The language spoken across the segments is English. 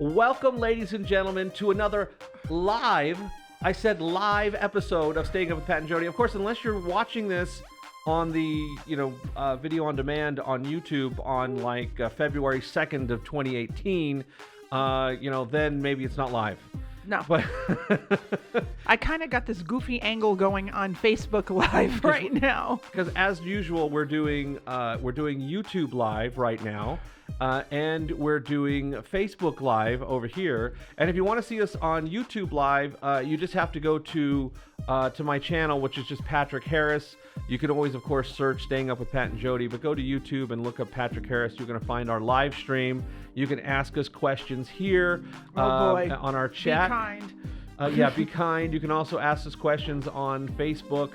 Welcome, ladies and gentlemen, to another live episode of Staying Up with Pat and Jodi. Of course, unless you're watching this on the, video on demand on YouTube on February 2nd of 2018, then maybe it's not live. No. But I kind of got this goofy angle going on Facebook Live right now. Because as usual, we're doing YouTube Live right now. And we're doing Facebook Live over here. And if you want to see us on YouTube Live, you just have to go to my channel, which is just Patrick Harris. You can always, of course, search Staying Up with Pat and Jodi, but go to YouTube and look up Patrick Harris. You're going to find our live stream. You can ask us questions here on our chat. Be kind. Be kind. You can also ask us questions on Facebook.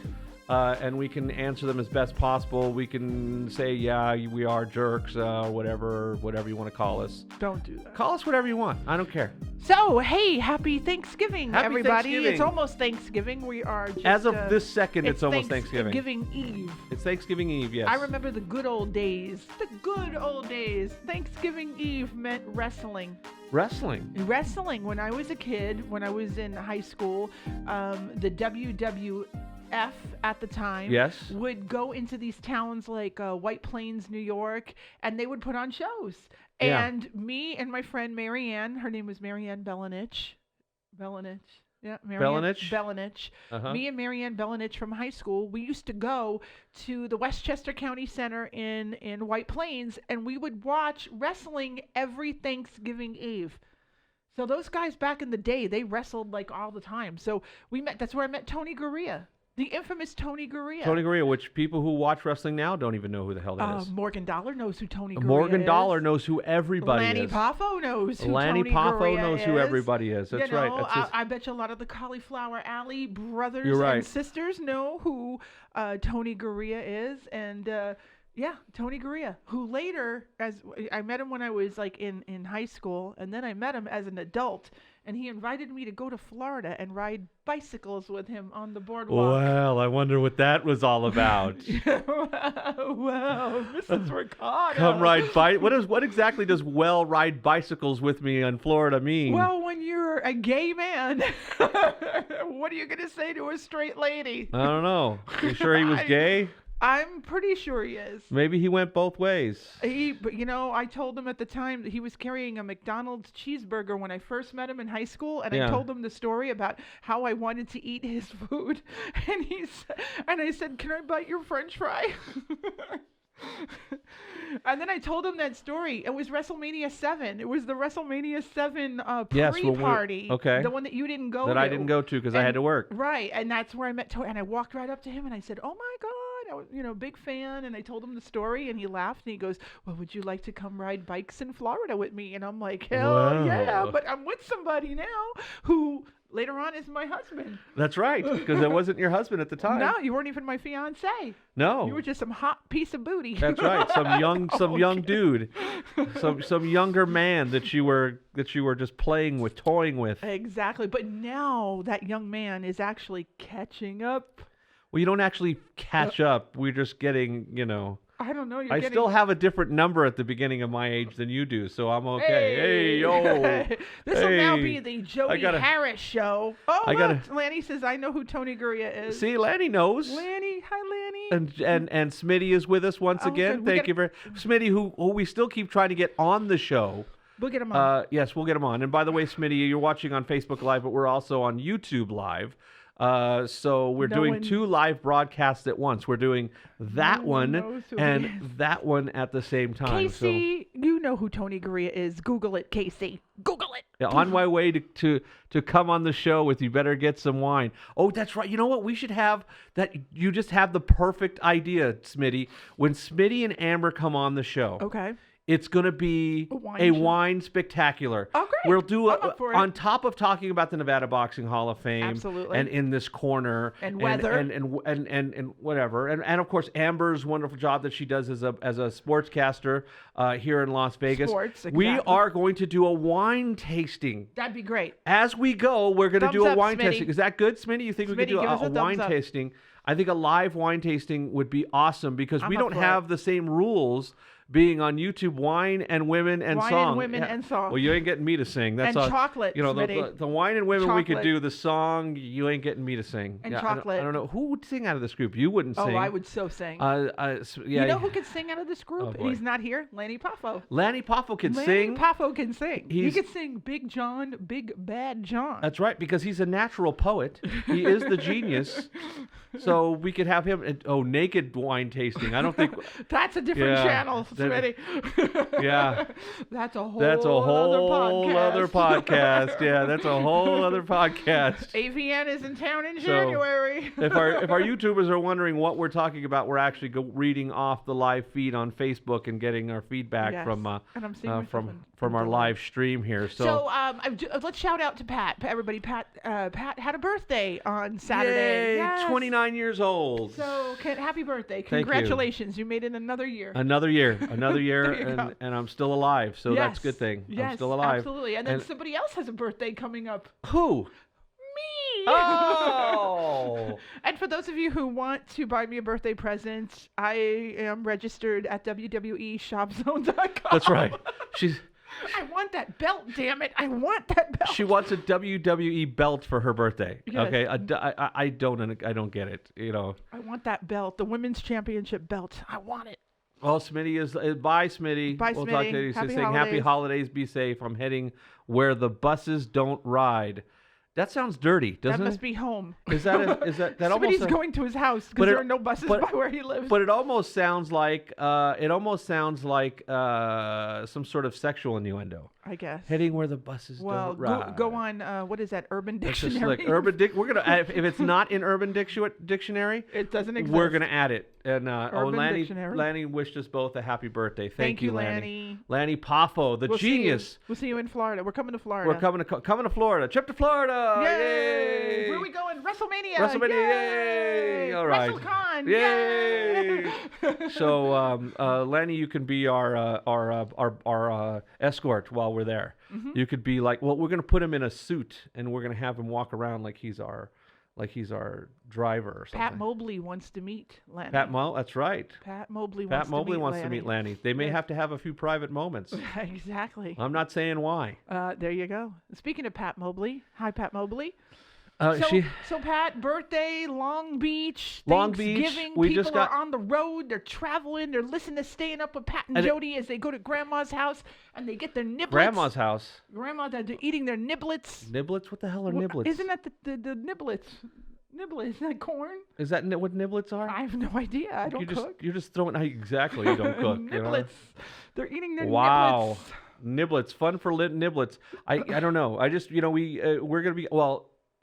And we can answer them as best possible. We can say, yeah, we are jerks, whatever you want to call us. Don't do that. Call us whatever you want. I don't care. So, hey, happy Thanksgiving, everybody. Thanksgiving. It's almost Thanksgiving. We are just... As of this second, it's almost Thanksgiving. Thanksgiving Eve. It's Thanksgiving Eve, yes. I remember the good old days. The good old days. Thanksgiving Eve meant wrestling. Wrestling when I was a kid, when I was in high school, the WWF at the time would go into these towns like White Plains, New York, and they would put on shows. Yeah. And me and my friend Marianne, her name was Marianne Belenich. Yeah, Belenich. Uh-huh. Me and Marianne Belenich from high school, we used to go to the Westchester County Center in White Plains, and we would watch wrestling every Thanksgiving Eve. So those guys back in the day, they wrestled like all the time. So that's where I met Tony Gurria. The infamous Tony Gurria. Tony Gurria, which people who watch wrestling now don't even know who the hell that is. Morgan Dollar knows who Tony Gurria is. Morgan Dollar knows who everybody Lanny is. Poffo knows who Lanny Tony Poffo Gurria knows who everybody is. That's right. I bet you a lot of the Cauliflower Alley brothers You're right. and sisters know who Tony Gurria is. And Tony Gurria, who later, as I met him when I was in high school, and then I met him as an adult. And he invited me to go to Florida and ride bicycles with him on the boardwalk. Well, I wonder what that was all about. Well, Mrs. Ricardo. Come ride What exactly does ride bicycles with me in Florida mean? Well, when you're a gay man, what are you going to say to a straight lady? I don't know. You sure he was gay? I'm pretty sure he is. Maybe he went both ways. I told him at the time that he was carrying a McDonald's cheeseburger when I first met him in high school, and I told him the story about how I wanted to eat his food, and I said, "Can I bite your French fry?" And then I told him that story. It was WrestleMania 7. It was the WrestleMania 7 pre-party. Okay. The one that you didn't go to. That I didn't go to because I had to work. Right. And that's where I met Tony. And I walked right up to him and I said, "Oh my God. I was, big fan." And I told him the story and he laughed and he goes, "Well, would you like to come ride bikes in Florida with me?" And I'm like, hell yeah. But I'm with somebody now who later on is my husband. That's right. Because I wasn't your husband at the time. No, you weren't even my fiance. No. You were just some hot piece of booty. That's right. Some young dude. Some younger man that you were just playing with, toying with. Exactly. But now that young man is actually catching up. Well, you don't actually catch up. We're just getting, I don't know. I still have a different number at the beginning of my age than you do, so I'm okay. Hey yo. This will now be the Jodi Harris show. Oh, look, Lanny says, "I know who Tony Gurria is." See, Lanny knows. Lanny, hi Lanny. And Smitty is with us once again. Good. Thank you for Smitty, who we still keep trying to get on the show. We'll get him on. Yes, we'll get him on. And by the way, Smitty, you're watching on Facebook Live, but we're also on YouTube Live. So we're doing two live broadcasts at once. We're doing that one and that one at the same time. Casey, you know who Tony Gurria is. Google it, Casey. Google it. Yeah, on my way to come on the show with You Better Get Some Wine. Oh, that's right. You know what? We should have that. You just have the perfect idea, Smitty. When Smitty and Amber come on the show. Okay. It's going to be a wine spectacular. Oh, great. We'll do on top of talking about the Nevada Boxing Hall of Fame. Absolutely. And In This Corner. And weather. And whatever. And of course, Amber's wonderful job that she does as a sportscaster here in Las Vegas. Sports, exactly. We are going to do a wine tasting. That'd be great. As we go, we're going to do a wine tasting. Is that good, Smitty? You think we could do a wine tasting? I think a live wine tasting would be awesome because we don't have the same rules being on YouTube, Wine and Women and Wine Song. and Women and Song. Well, you ain't getting me to sing. That's and chocolate, You know, Smitty. the Wine and Women we could Chocolate. do. The song, you ain't getting me to sing. And I chocolate. don't know. Who would sing out of this group? You wouldn't Oh, sing. I would so sing. Yeah. You know who could sing out of this group? Oh, And boy. he's not here. Lanny Poffo. Lanny Poffo can Lanny sing. Poffo can sing. He He's- could sing Big John, Big Bad John. That's right, because he's a natural poet. He is the genius. So we could have him. Naked wine tasting. I don't think. That's a different Yeah, channel, Smitty. Yeah. That's a whole other podcast. Yeah, that's a whole other podcast. AVN is in town in So, January. if our YouTubers are wondering what we're talking about, we're actually reading off the live feed on Facebook and getting our feedback Yes. from And I'm seeing myself from our in live stream here. So let's shout out to Pat. Everybody, Pat had a birthday on Saturday. Yay, Yes. 29 years old. So happy birthday! Thank you. Congratulations, you made it another year. Another year, There you go. and I'm still alive, so that's a good thing. Yes, I'm still alive. absolutely. And then somebody else has a birthday coming up. Who? Me. Oh! And for those of you who want to buy me a birthday present, I am registered at WWEshopzone.com. That's right. I want that belt, damn it. I want that belt. She wants a WWE belt for her birthday. Yes. Okay, I don't get it. You know. I want that belt, the women's championship belt. I want it. Well, Smitty is bye, Smitty. Bye, We'll talk Smitty. to you. She's Happy saying happy holidays. holidays, be safe. I'm heading where the buses don't ride. That sounds dirty, doesn't That it? must be home. Is that almost? Somebody's going to his house But because it- there are no buses but- by where he lives. But it almost sounds like some sort of sexual innuendo. I guess. Heading where the buses Well, don't ride. go on. What is that? Urban It's just Dictionary. like Urban We're gonna if it's not in Urban Dictionary, It doesn't exist. we're gonna add it. And Urban Dictionary. Lanny wished us both a happy birthday. Thank you, Lanny. Lanny. Lanny Poffo, the We'll see you. genius. We'll see you in Florida. We're coming to Florida. We're coming to Florida. Trip to Florida. Yay! Where are we going? WrestleMania. WrestleMania. Yay! All right. WrestleCon. Yay! So, Lanny, you can be our escort while we're there. Mm-hmm. You could be like, well, we're gonna put him in a suit and we're gonna have him walk around like he's our driver or something. Pat Mobley wants to meet Lanny. That's right. Pat Mobley Pat Mobley wants to Lanny. meet Lanny. They may Yes. have to have a few private moments. Exactly. I'm not saying why. There you go. Speaking of Pat Mobley, hi Pat Mobley. She So Pat, birthday, Long Beach, Long Beach, Thanksgiving. we People just got- are on the road. They're traveling. They're listening to staying up with Pat and And it- Jodi as they go to Grandma's house and they get their niblets. Grandma's house. They're eating their niblets. Niblets? What the hell are Well, niblets? Isn't that the niblets? Niblets, isn't that corn? Is that what niblets are? I have no idea. I don't cook. You're just throwing exactly. You don't cook. You know? Niblets. They're eating their Wow. niblets. Niblets, fun for niblets. I don't know. I just we're gonna be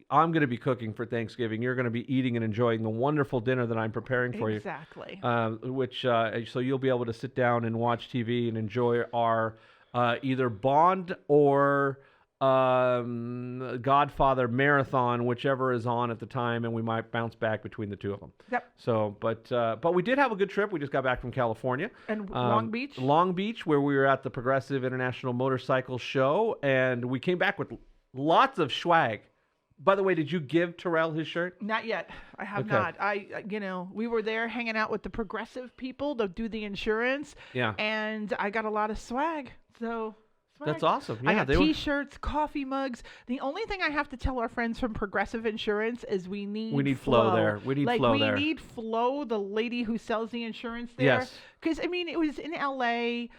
I'm gonna be cooking for Thanksgiving. You're gonna be eating and enjoying the wonderful dinner that I'm preparing for Exactly. you. So you'll be able to sit down and watch TV and enjoy our either Bond or Godfather marathon, whichever is on at the time, and we might bounce back between the two of them. Yep. So, but we did have a good trip. We just got back from California. And Long Beach? Long Beach, where we were at the Progressive International Motorcycle Show, and we came back with lots of swag. By the way, did you give Terrell his shirt? Not yet. I have Okay. not. We were there hanging out with the Progressive people that do the insurance. Yeah. And I got a lot of swag. So. Swag. That's awesome. I Yeah, got T-shirts, coffee mugs. The only thing I have to tell our friends from Progressive Insurance is we need Flo there. We need Flo there. We need Flo, the lady who sells the insurance there. Yes. Because, it was in L.A.,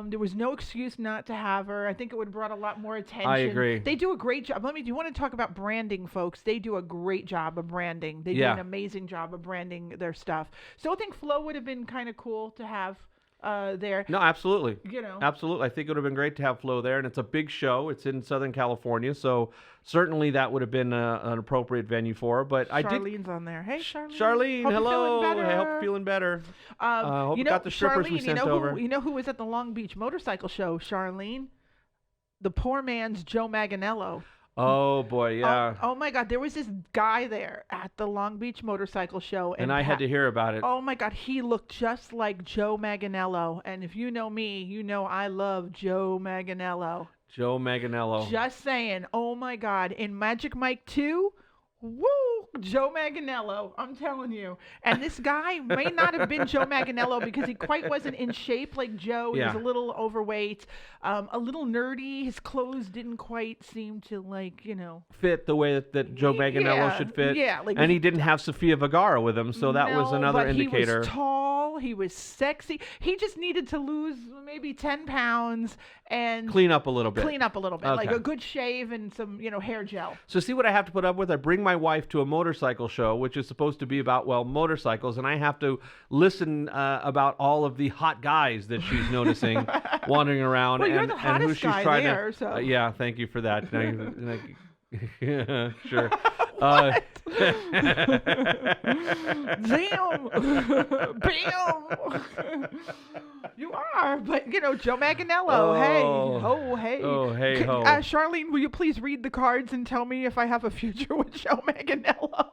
there was no excuse not to have her. I think it would have brought a lot more attention. I agree. They do a great job. Do you want to talk about branding, folks? They do a great job of branding. They do Yeah. an amazing job of branding their stuff. So I think Flo would have been kind of cool to have there. No, absolutely. You Absolutely. I think it would have been great to have Flo there, and it's a big show. It's in Southern California, so certainly that would have been an appropriate venue for her. But Charlene's on there. Hey, Charlene. Charlene, Hope you're hello. feeling better. I hope you're feeling better. Hope you got the strippers we Charlene, sent over. You know who was at the Long Beach Motorcycle Show, Charlene? The poor man's Joe Manganiello. Oh boy, yeah. Oh my God, there was this guy there at the Long Beach Motorcycle Show, and I had to hear about it. Oh my God, he looked just like Joe Manganiello, and if you know me, you know I love Joe Manganiello. Joe Manganiello. Just saying. Oh my God, in Magic Mike 2, woo! Joe Manganiello, I'm telling you. And this guy may not have been Joe Manganiello because he quite wasn't in shape like Joe. He was a little overweight, a little nerdy. His clothes didn't quite seem to, like, fit the way that Joe Manganiello should fit. Yeah. And he didn't have Sofia Vergara with him, so that was another indicator. He was tall. He was sexy. He just needed to lose maybe 10 pounds and clean up a little bit. Okay. Like a good shave and some, hair gel. So see what I have to put up with? I bring my wife to a motorcycle show, which is supposed to be about, motorcycles, and I have to listen about all of the hot guys that she's noticing wandering around. Well, you're and, the hottest and who she's guy trying there, to. so. Yeah, thank you for that. Yeah, sure. What? Damn. Bam. You are, but Joe Manganiello. Hey. Oh, hey, ho. Charlene, will you please read the cards and tell me if I have a future with Joe Manganiello?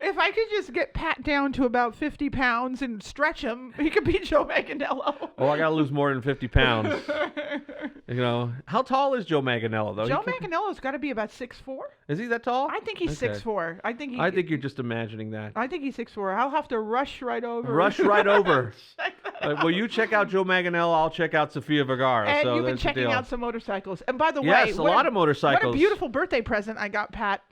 If I could just get Pat down to about 50 pounds and stretch him, he could be Joe Manganiello. Oh, I got to lose more than 50 pounds. How tall is Joe Manganiello, though? Joe Manganiello's got to be about 6'4". Is he that tall? I think he's 6'4". I think you're just imagining that. I think he's 6'4". I'll have to rush right over. Well, you check out Joe Manganiello, I'll check out Sofia Vergara. And so you've been checking out some motorcycles. And by the way, yes, a lot of motorcycles. What a beautiful birthday present I got, Pat.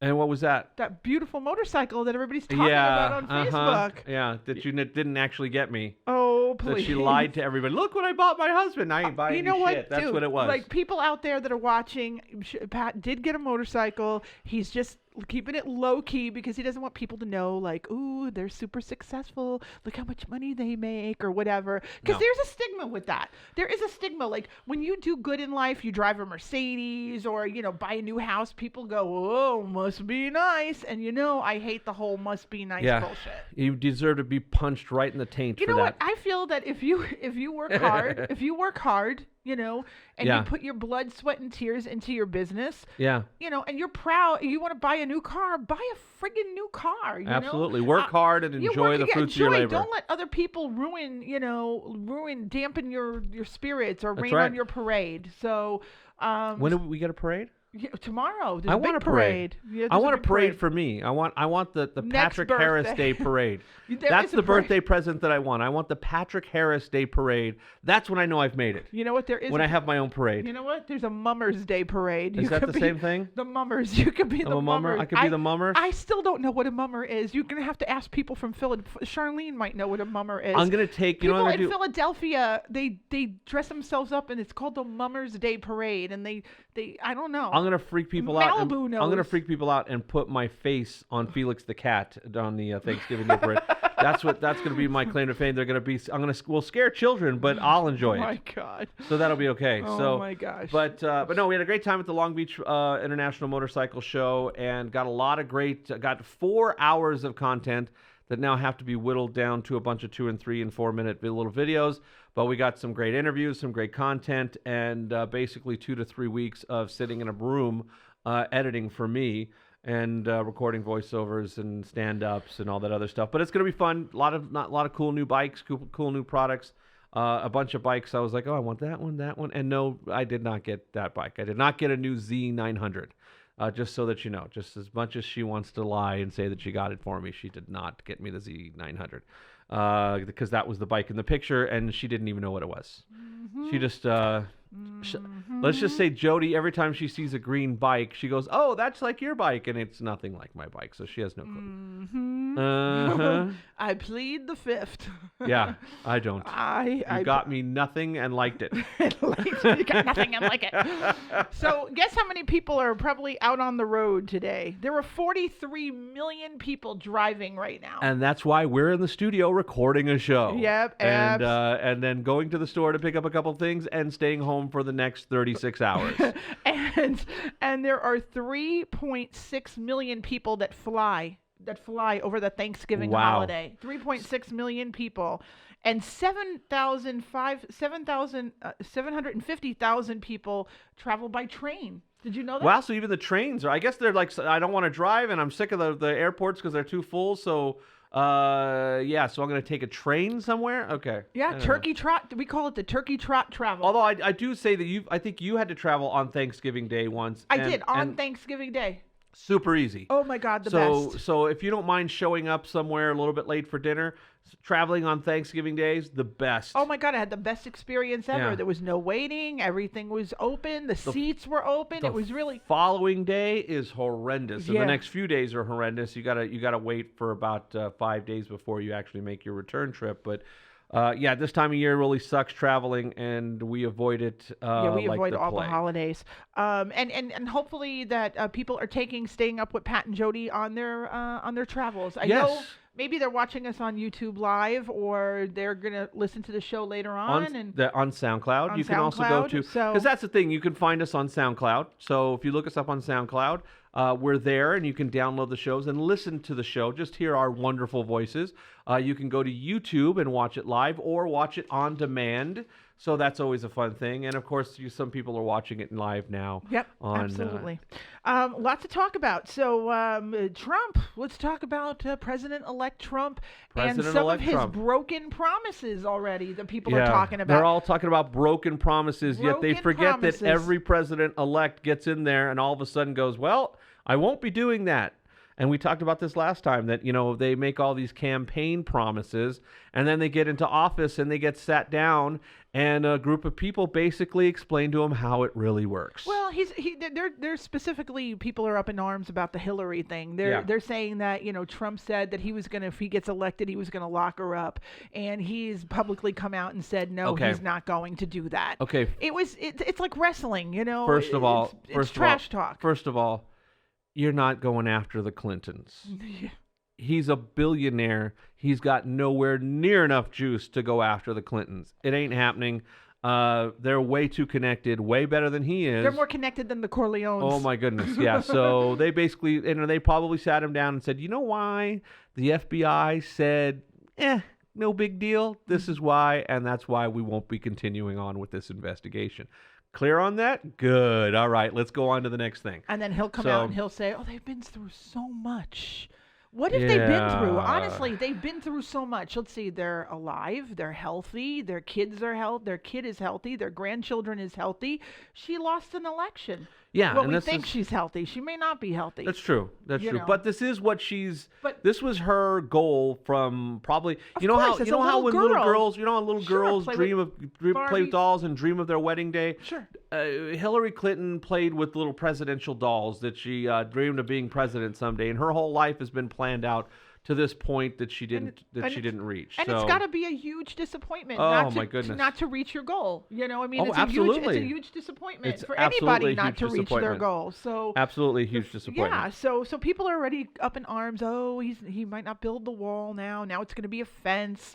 And what was that? That beautiful motorcycle that everybody's talking about on Facebook. Yeah, that you didn't actually get me. Oh, please. That she lied to everybody. Look what I bought my husband. I ain't buying shit. That's dude, what it was. Like, people out there that are watching, Pat did get a motorcycle. He's just keeping it low key because he doesn't want people to know, like, ooh, they're super successful. Look how much money they make or whatever. Because there's a stigma with that. There is a stigma. Like, when you do good in life, you drive a Mercedes or, buy a new house, people go, oh, must be nice. And, I hate the whole must be nice bullshit. You deserve to be punched right in the taint for that. You know what? I feel that if you work hard, and you put your blood, sweat, and tears into your business, and you're proud, you want to buy a new car, buy a friggin' new car. Absolutely. Work hard and enjoy the fruits of your labor. Don't let other people dampen your spirits or rain on your parade. So, when do we get a parade? Yeah, tomorrow. I want a parade. I want a parade for me. I want the Patrick birthday. Harris Day parade. That's the birthday present that I want. I want the Patrick Harris Day parade. That's when I know I've made it. You know what? There is when I have my own parade. You know what? There's a Mummers Day parade. Is that the same thing? The Mummers. You could be the mummer. I could be the mummer. I still don't know what a mummer is. You're gonna have to ask people from Philadelphia. Charlene might know what a mummer is. I'm gonna take. People in Philadelphia, they dress themselves up, and it's called the Mummers Day parade, and they I don't know. I'm gonna freak people out. Malibu knows. I'm gonna freak people out and put my face on Felix the cat on the Thanksgiving Day parade. That's gonna be my claim to fame. We'll scare children, but I'll enjoy it. Oh my God. So that'll be okay. Oh my gosh. But no, we had a great time at the Long Beach International Motorcycle Show and got a lot of got 4 hours of content that now have to be whittled down to a bunch of 2 and 3 and 4 minute little videos. But we got some great interviews, some great content, and basically 2 to 3 weeks of sitting in a room editing for me and recording voiceovers and stand-ups and all that other stuff. But it's going to be fun. A lot of cool new bikes, cool new products. A bunch of bikes. I was like, oh, I want that one. And no, I did not get that bike. I did not get a new Z900. Just so that you know, just as much as she wants to lie and say that she got it for me, she did not get me the Z900. Because that was the bike in the picture, and she didn't even know what it was. She just, let's just say Jodi, every time she sees a green bike, she goes, oh, that's like your bike, and it's nothing like my bike, so she has no clue. I plead the fifth. Yeah, I don't. You got me nothing and liked it. You got nothing and like it. So guess how many people are probably out on the road today? There were 43 million people driving right now. And that's why we're in the studio recording a show. Yep. And then going to the store to pick up a couple things and staying home for the next 36 hours. and there are 3.6 million people that fly over the Thanksgiving holiday. 3.6 million people. And 750,000 people travel by train. Did you know that? Wow, so even the trains I guess they're like, I don't want to drive and I'm sick of the airports because they're too full, so so I'm going to take a train somewhere? Okay. Yeah, turkey trot. We call it the turkey trot travel. Although I do say that I think you had to travel on Thanksgiving Day once. I did, on Thanksgiving Day. Super easy. Oh my God, the So best. so if you don't mind showing up somewhere a little bit late for dinner, traveling on Thanksgiving days, the best. Oh my God, I had the best experience ever. Yeah. There was no waiting. Everything was open. The seats were open. The It was really. following day is horrendous, and Yeah. the next few days are horrendous. You gotta wait for about 5 days before you actually make your return trip. But yeah, this time of year really sucks traveling, and we avoid it. Yeah, we like avoid the all the plague. holidays. And hopefully that people are staying up with Pat and Jodi on their travels. I know Yes. maybe they're watching us on YouTube Live, or they're gonna listen to the show later on. On SoundCloud. On You can also go SoundCloud, to, so- because that's the thing, you can find us on SoundCloud. So if you look us up on SoundCloud, we're there, and you can download the shows and listen to the show. Just hear our wonderful voices. You can go to YouTube and watch it live or watch it on demand. So that's always a fun thing. And of course, some people are watching it live now. Yep, on, absolutely. Lots to talk about. So Trump. Let's talk about President-elect Trump and some of President-elect his Trump. broken promises already that people are talking about. They're all talking about broken promises, yet they Broken forget promises. that every president-elect gets in there and all of a sudden goes, well, I won't be doing that. And we talked about this last time, that, they make all these campaign promises, and then they get into office and they get sat down, and a group of people basically explain to him how it really works. Well, they're specifically, people are up in arms about the Hillary thing. They're saying that, Trump said that he was going to, if he gets elected, he was going to lock her up. And he's publicly come out and said, no, Okay. he's not going to do that. Okay. It's like wrestling, First of all, it's trash talk. First of all, you're not going after the Clintons. He's a billionaire. He's got nowhere near enough juice to go after the Clintons. It ain't happening. They're way too connected, way better than he is. They're more connected than the Corleones. Oh my goodness, yeah. So they basically, they probably sat him down and said, you know why the FBI said, no big deal. This is why, and that's why we won't be continuing on with this investigation. Clear on that? Good. All right, let's go on to the next thing. And then he'll come out and he'll say, oh, they've been through so much. What have they been through? Honestly, they've been through so much. Let's see, they're alive, they're healthy, their kids are healthy, their kid is healthy, their grandchildren is healthy. She lost an election. Yeah, Well, and we this think is- she's healthy. She may not be healthy. That's true. That's You true. know. But this is what But- this was her goal from probably. Of You know course, how as you a know how little when little girl. girls, how little Sure, girls play play with with dolls and dream of their wedding day. Sure. Hillary Clinton played with little presidential dolls that she dreamed of being president someday, and her whole life has been planned out to this point that she didn't reach. And so, it's got to be a huge disappointment Oh, not my goodness. not to reach your goal. I mean, Oh, it's absolutely. a huge disappointment It's for absolutely anybody a not to huge reach their disappointment. goal. So absolutely a huge disappointment. yeah, so people are already up in arms. Oh, he might not build the wall now. Now it's going to be a fence.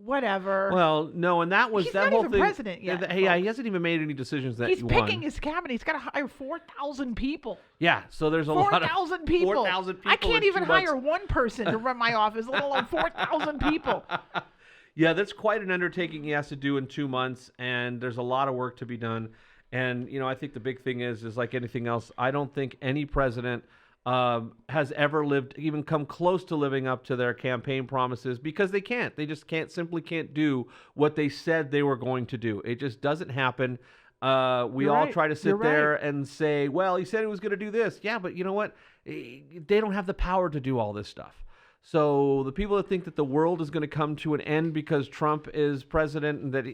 Whatever. Well, no, and that was He's that not whole even thing. president yet, Hey, he folks. hasn't even made any decisions that He's he picking won. his cabinet. He's got to hire 4,000 people. Yeah, so there's a lot of 4,000 people. 4,000 people. I can't in even 2 months. hire one person to run my office, let alone 4,000 people. Yeah, that's quite an undertaking he has to do in 2 months, and there's a lot of work to be done. And I think the big thing is like anything else, I don't think any president has ever even come close to living up to their campaign promises, because they can't. They just simply can't do what they said they were going to do. It just doesn't happen. We You're all right. try to sit You're there right. and say, well, he said he was going to do this. Yeah, but you know what? They don't have the power to do all this stuff. So the people that think that the world is going to come to an end because Trump is president and that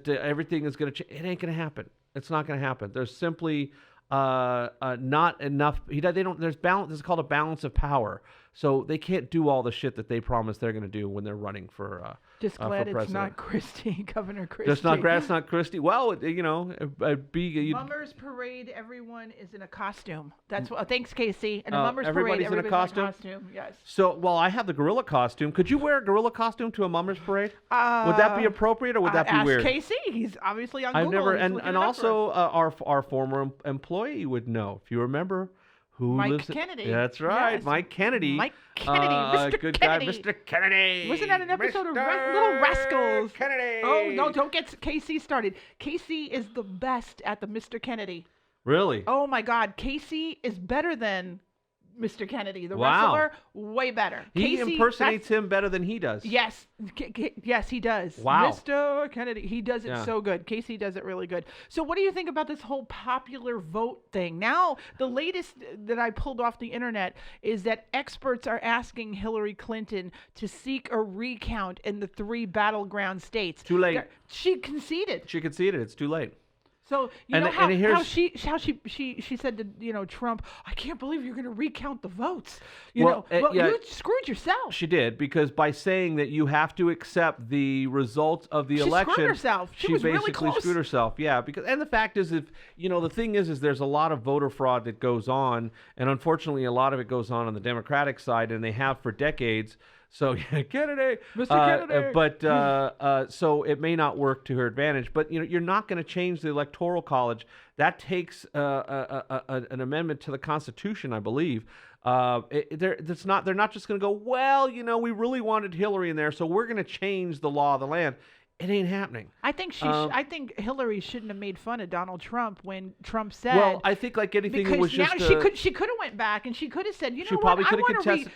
everything is going to change, it ain't going to happen. It's not going to happen. There's simply not enough. There's balance. This is called a balance of power. So they can't do all the shit that they promise they're going to do when they're running for Just for glad it's president. not Christie, Governor Christie. It's not Christie. Well, Mummers Parade, everyone is in a costume. That's what. Thanks, Casey. And a Mummers everybody's Parade, in a everybody's costume? Yes. So, well, I have the gorilla costume. Could you wear a gorilla costume to a mummers parade? Would that be appropriate, or would that be ask weird? Casey. He's obviously on I've Google. never, He's and looking and it up also for us. our former employee would know, if you remember, who Mike lives. Kennedy. That's right, Yes. Mike Kennedy. Mike Kennedy, Mr. Good Kennedy. guy, Mr. Kennedy. Wasn't that an episode of Mr. Little Rascals? Kennedy. Oh no! Don't get Casey started. Casey is the best at the Mr. Kennedy. Really? Oh my God, Casey is better than Mr. Kennedy. The Wow. wrestler, way better. He Casey, impersonates him better than he does. Yes, yes, he does. Wow. Mr. Kennedy, he does it Yeah. so good. Casey does it really good. So, what do you think about this whole popular vote thing? Now, the latest that I pulled off the internet is that experts are asking Hillary Clinton to seek a recount in the 3 battleground states. Too late. She conceded. She conceded. It's too late. So you And- know and how here's- she said to Trump, I can't believe you're going to recount the votes. Well, Well, yeah. you screwed yourself. She did, because by saying that you have to accept the results of the She election, screwed herself. She was really basically close. screwed herself. Yeah, and the fact is, if the thing is there's a lot of voter fraud that goes on, and unfortunately, a lot of it goes on the Democratic side, and they have for decades. So yeah, Kennedy, Mr. Kennedy. But so it may not work to her advantage. But you're not going to change the Electoral College. That takes an amendment to the Constitution, I believe. They're not just going to go, well, we really wanted Hillary in there, so we're going to change the law of the land. It ain't happening. I think I think Hillary shouldn't have made fun of Donald Trump when Trump said. Well, I think like anything, because it was now just she could have went back and she could have said, she what, probably I could have want to contested.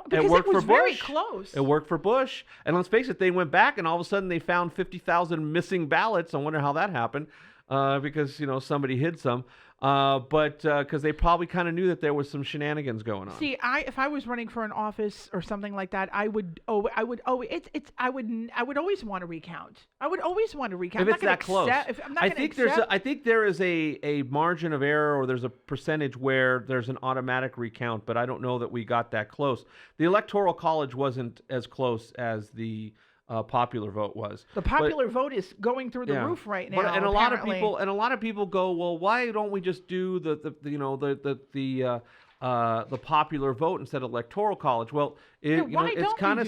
because worked it was for very Bush. close. It worked for Bush. And let's face it, they went back and all of a sudden they found 50,000 missing ballots. I wonder how that happened, because somebody hid some. But because they probably kind of knew that there was some shenanigans going on. See, if I was running for an office or something like that, I would always want to recount. I would always want to recount. If it's that close, I think there is a margin of error, or there's a percentage where there's an automatic recount, but I don't know that we got that close. The Electoral College wasn't as close as the popular vote was. The popular vote is going through the roof right now. And a apparently. lot of people go, well, why don't we just do the popular vote instead of Electoral College? Well, it's kind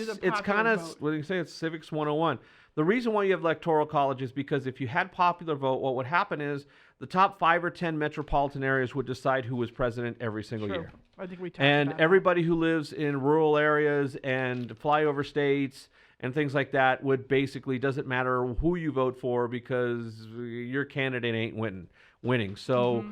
of what do you say? It's Civics 101. The reason why you have Electoral College is because if you had popular vote, what would happen is the top 5 or 10 metropolitan areas would decide who was president every single year. I think we talked And about everybody who lives in rural areas and flyover states and things like that would basically, doesn't matter who you vote for because your candidate ain't winning. So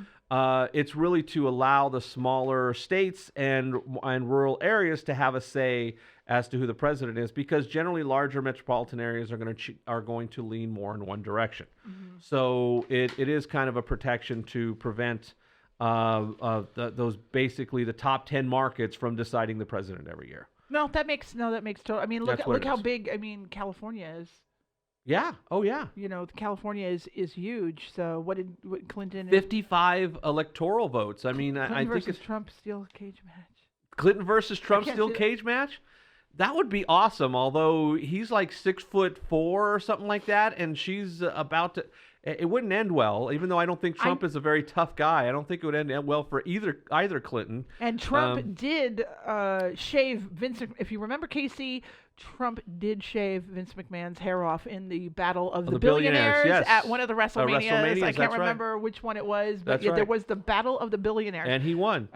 it's really to allow the smaller states and rural areas to have a say as to who the president is, because generally larger metropolitan areas are going to lean more in one direction. So it is kind of a protection to prevent those basically the top 10 markets from deciding the president every year. That makes total. I mean, look how big. I mean, California is. Yeah. Oh, yeah. California is huge. So what Clinton? 55 electoral votes. I mean, Clinton I think versus it's Trump steel cage match. Clinton versus Trump steel cage match. That would be awesome. Although he's like 6'4" or something like that, and she's about to. It wouldn't end well, even though I don't think Trump is a very tough guy. I don't think it would end well for either Clinton. And Trump did shave Vince. If you remember, Casey, Trump did shave Vince McMahon's hair off in the Battle of the Billionaires yes. at one of the WrestleManias. I can't remember which one it was, but there was the Battle of the Billionaires. And he won.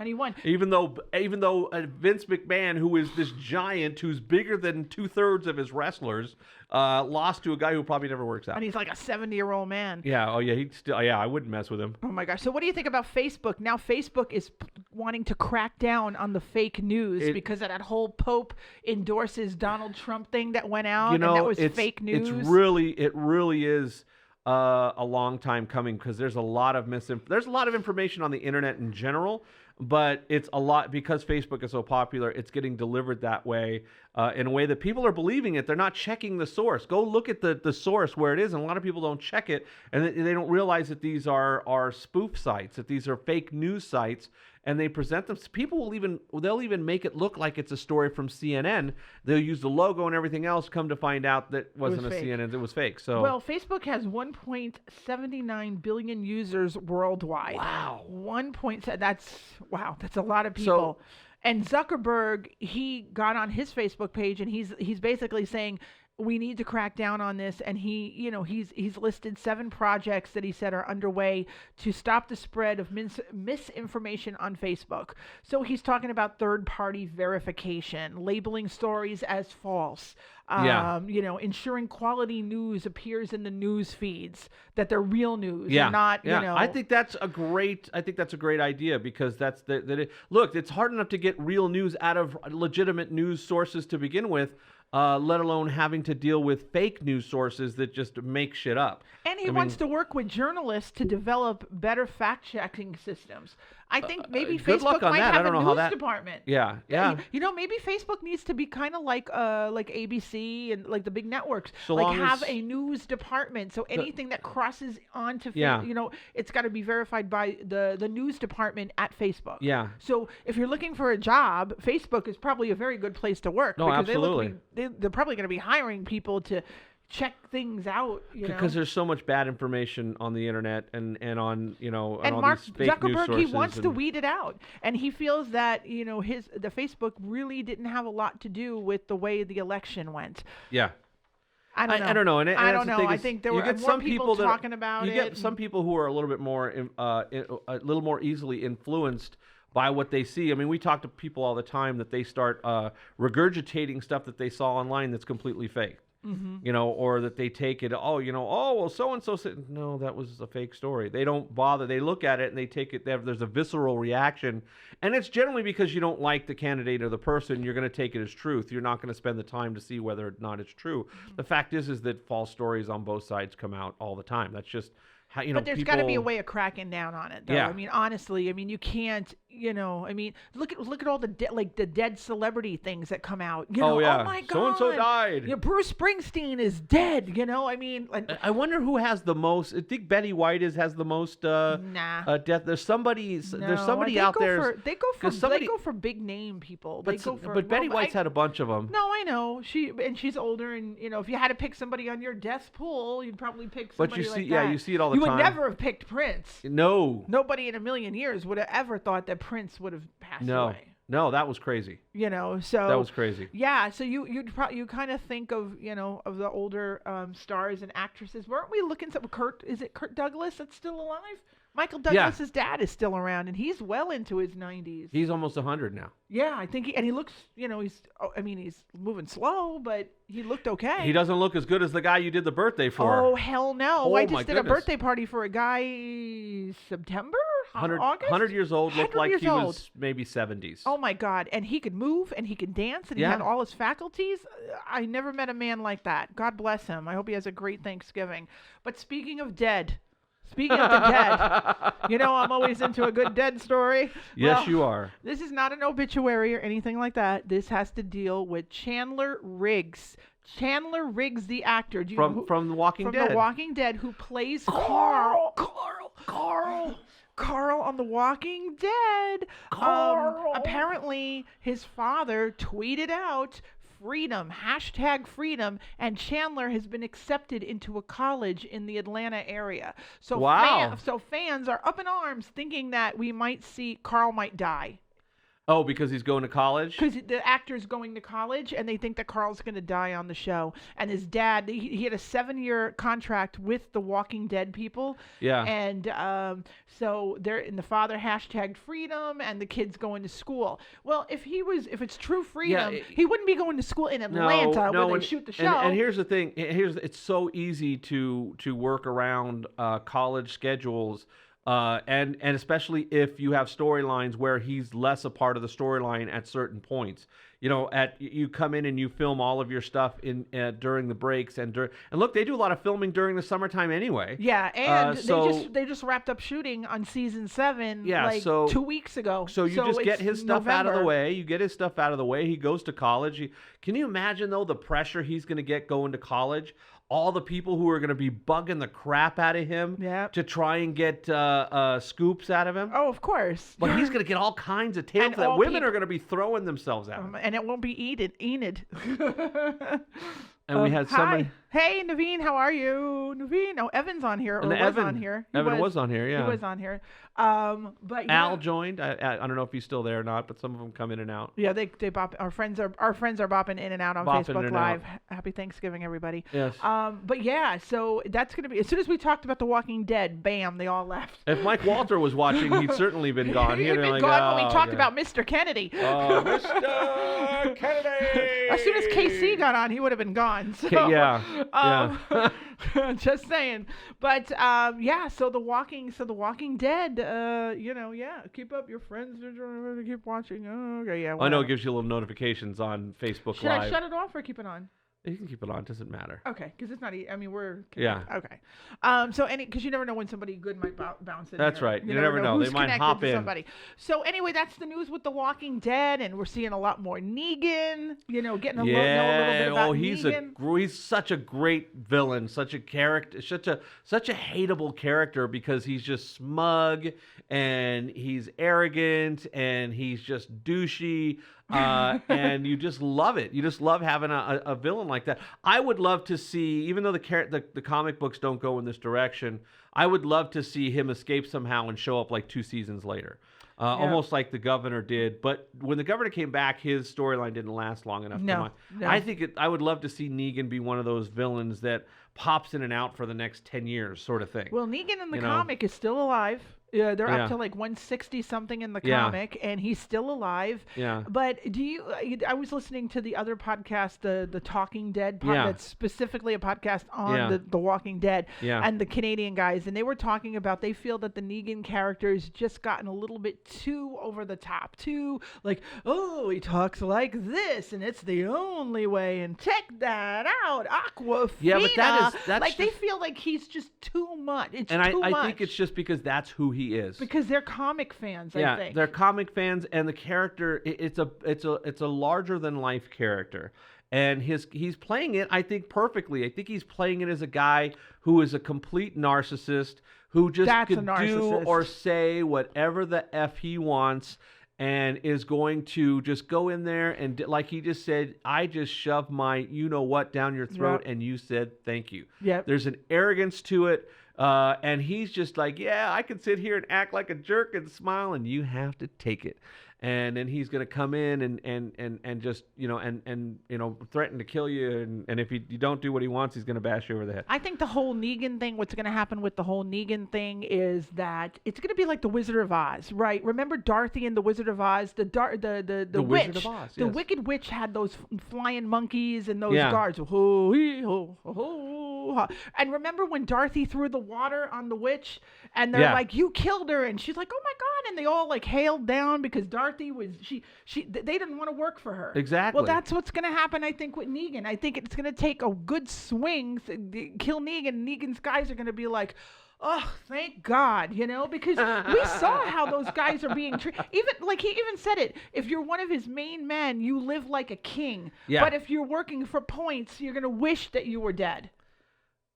Even though Vince McMahon, who is this giant who's bigger than 2/3 of his wrestlers, lost to a guy who probably never works out. And he's like a 70-year-old man. Yeah. Oh, yeah. I wouldn't mess with him. Oh my gosh. So what do you think about Facebook? Now Facebook is wanting to crack down on the fake news because of that whole Pope endorses Donald Trump thing that went out, and that was fake news. It really is a long time coming, because there's a lot of information on the internet in general, but it's a lot because Facebook is so popular. It's getting delivered that way in a way that people are believing it. They're not checking the source. Go look at the source where it is, and a lot of people don't check it, and they don't realize that these are spoof sites, that these are fake news sites. And they present them. People they'll even make it look like it's a story from CNN. They'll use the logo and everything else. Come to find out that wasn't a CNN. It was fake. So Facebook has 1.79 billion users worldwide. Wow. That's a lot of people. And Zuckerberg, he got on his Facebook page and he's basically saying, we need to crack down on this, and he's listed 7 projects that he said are underway to stop the spread of misinformation on Facebook. So he's talking about third-party verification, labeling stories as false, Yeah. Ensuring quality news appears in the news feeds, that they're real news Yeah, and not, yeah. I think that's a great idea, because that's look, it's hard enough to get real news out of legitimate news sources to begin with, let alone having to deal with fake news sources that just make shit up. And he wants to work with journalists to develop better fact-checking systems. I think maybe good luck Facebook on might that. have I don't a know how news that- department. Yeah, yeah. Maybe Facebook needs to be kind of like ABC and like the big networks. So like long have as- a news department. So anything that crosses onto Yeah. it's got to be verified by the news department at Facebook. Yeah. So if you're looking for a job, Facebook is probably a very good place to work. No, because absolutely. They're probably going to be hiring people to check things out, Because there's so much bad information on the internet and on and all Mark these fake news Zuckerberg, sources. he wants to and- weed it out, and he feels that the Facebook really didn't have a lot to do with the way the election went. Yeah. I don't know. I don't know. And I that's don't the know. thing I is, think there you were get more some people that talking about you it. get some people who are a little bit more, a little more easily influenced by what they see. I mean, we talk to people all the time that they start regurgitating stuff that they saw online that's completely fake. Mm-hmm. Or that they take it, well, so-and-so said, no, that was a fake story. They don't bother. They look at it and they take it, there's a visceral reaction. And it's generally because you don't like the candidate or the person. You're going to take it as truth. You're not going to spend the time to see whether or not it's true. Mm-hmm. The fact is that false stories on both sides come out all the time. That's just how, But there's got to be a way of cracking down on it, though. Yeah. I mean, honestly, you can't, look at all the the dead celebrity things that come out. Oh, yeah. Oh my God, So-and-so died. Bruce Springsteen is dead. I wonder who has the most. I think Betty White has the most Nah. death. There's somebody they out go there. They go for 'cause somebody- they go for big name people. But, They go for but Betty well, White's had a bunch of them. No, I know she's older, and if you had to pick somebody on your death pool, you'd probably pick But somebody you see, like yeah, that. you see it all the You time. would never have picked Prince. No. Nobody in a million years would have ever thought that Prince would have passed away. No, that was crazy. So That was crazy. Yeah, so you kind of think of of the older stars and actresses. Weren't we looking at Kurt Douglas that's still alive? Michael Douglas's dad is still around, and he's well into his 90s. He's almost 100 now. Yeah, I think he looks, he's moving slow, but he looked okay. He doesn't look as good as the guy you did the birthday for. Oh, hell no. Oh, I my just did a goodness. birthday party for a guy September? 100, August? 100 years old, looked 100 like years he old. was maybe 70s. Oh my God. And he could move and he could dance and he Yeah. had all his faculties. I never met a man like that. God bless him. I hope he has a great Thanksgiving. But speaking of the dead, I'm always into a good dead story. Yes, Well, you are. This is not an obituary or anything like that. This has to deal with Chandler Riggs. Chandler Riggs, the actor. Do you know From The Walking Dead. The Walking Dead, who plays Carl on The Walking Dead. Apparently, his father tweeted out freedom, #freedom, and Chandler has been accepted into a college in the Atlanta area. So Wow. fans are up in arms thinking that we might see Carl might die. Oh, because he's going to college? Because the actor's going to college, and they think that Carl's going to die on the show. And his dad, he had a 7-year contract with the Walking Dead people. Yeah. And so they're in the father #freedom, and the kid's going to school. Well, if it's true freedom, he wouldn't be going to school in Atlanta where they shoot the show. And here's the thing. It's so easy to work around college schedules. And especially if you have storylines where he's less a part of the storyline at certain points. You come in and you film all of your stuff during the breaks and look, they do a lot of filming during the summertime anyway. Yeah, and they just wrapped up shooting on season 7 2 weeks ago. So you just get his stuff out of the November. way. You get his stuff out of the way. He goes to college. Can you imagine though the pressure he's going to get going to college? All the people who are going to be bugging the crap out of him to try and get scoops out of him. Oh, of course. But he's going to get all kinds of tales that women are going to be throwing themselves at him. And it won't be Enid. And we had somebody. Hi. Hey, Naveen, how are you? Naveen, no, Evan's on here. And Or was Evan, on here. Evan was on here, yeah. He was on here. But yeah. Al joined. I don't know if he's still there or not, but some of them come in and out. Yeah, they bop. Our friends are bopping in and out on Bopping in Facebook and Live. Happy Thanksgiving, everybody. Yes. But yeah, so that's gonna be as soon as we talked about The Walking Dead, bam, they all left. If Mike Walter was watching, he'd certainly been gone. He'd He'd been like, gone when "Oh, we talked okay." about Mr. Kennedy. Oh, Mr. Kennedy. As soon as KC got on, he would have been gone. So, Yeah. just saying. But yeah, so the Walking Dead, keep up your friends to keep watching. Oh, okay, yeah. I know whatever. it gives you little notifications on Facebook Should Live. I shut it off or keep it on? You can keep it on. It doesn't matter. Okay, because it's not. I mean, we're Yeah. Okay. Because you never know when somebody good might bounce in. That's here. right. You never know. Who's They might connected hop to in. Somebody. So anyway, that's the news with The Walking Dead, and we're seeing a lot more Negan. Getting a know a little bit about Negan. He's such a great villain, such a character, such a hateable character because he's just smug and he's arrogant and he's just douchey. And you just love it. You just love having a villain like that. I would love to see, even though the comic books don't go in this direction, I would love to see him escape somehow and show up like 2 seasons later. Almost like the Governor did. But when the Governor came back, his storyline didn't last long enough. No. I would love to see Negan be one of those villains that pops in and out for the next 10 years sort of thing. Well, Negan in the comic is still alive. Yeah, they're up to like 160 something in the comic, and he's still alive. Yeah. But I was listening to the other podcast, the Talking Dead podcast, that's specifically a podcast on the Walking Dead, and the Canadian guys, and they were talking about they feel that the Negan character has just gotten a little bit too over the top, too like, oh, he talks like this, and it's the only way, and check that out, Aquafina. Yeah, but that's like they feel like he's just too much. It's and too much. I think it's just because that's who he is. Because they're comic fans, I think. They're comic fans, and the character it's a larger than life character, and he's playing it, I think, perfectly. I think he's playing it as a guy who is a complete narcissist who just could do or say whatever the F he wants. And is going to just go in there and, like he just said, I just shoved my you-know-what down your throat, and you said thank you. Yep. There's an arrogance to it, and he's just like, yeah, I can sit here and act like a jerk and smile, and you have to take it. And then he's going to come in and just, threaten to kill you. And if you don't do what he wants, he's going to bash you over the head. I think the whole Negan thing, what's going to happen with the whole Negan thing is that it's going to be like the Wizard of Oz, right? Remember Dorothy and the Wizard of Oz? The witch. Wizard of Oz, the yes. Wicked Witch had those flying monkeys and those guards. Ho, hee, ho, ho, ha. And remember when Dorothy threw the water on the witch and they're like, you killed her. And she's like, oh my God. And they all like hailed down because Dorothy was, they didn't want to work for her. Exactly. Well, that's what's going to happen, I think, with Negan. I think it's going to take a good swing to kill Negan. Negan's guys are going to be like, oh, thank God, because we saw how those guys are being treated. Even like he even said it. If you're one of his main men, you live like a king. Yeah. But if you're working for points, you're going to wish that you were dead.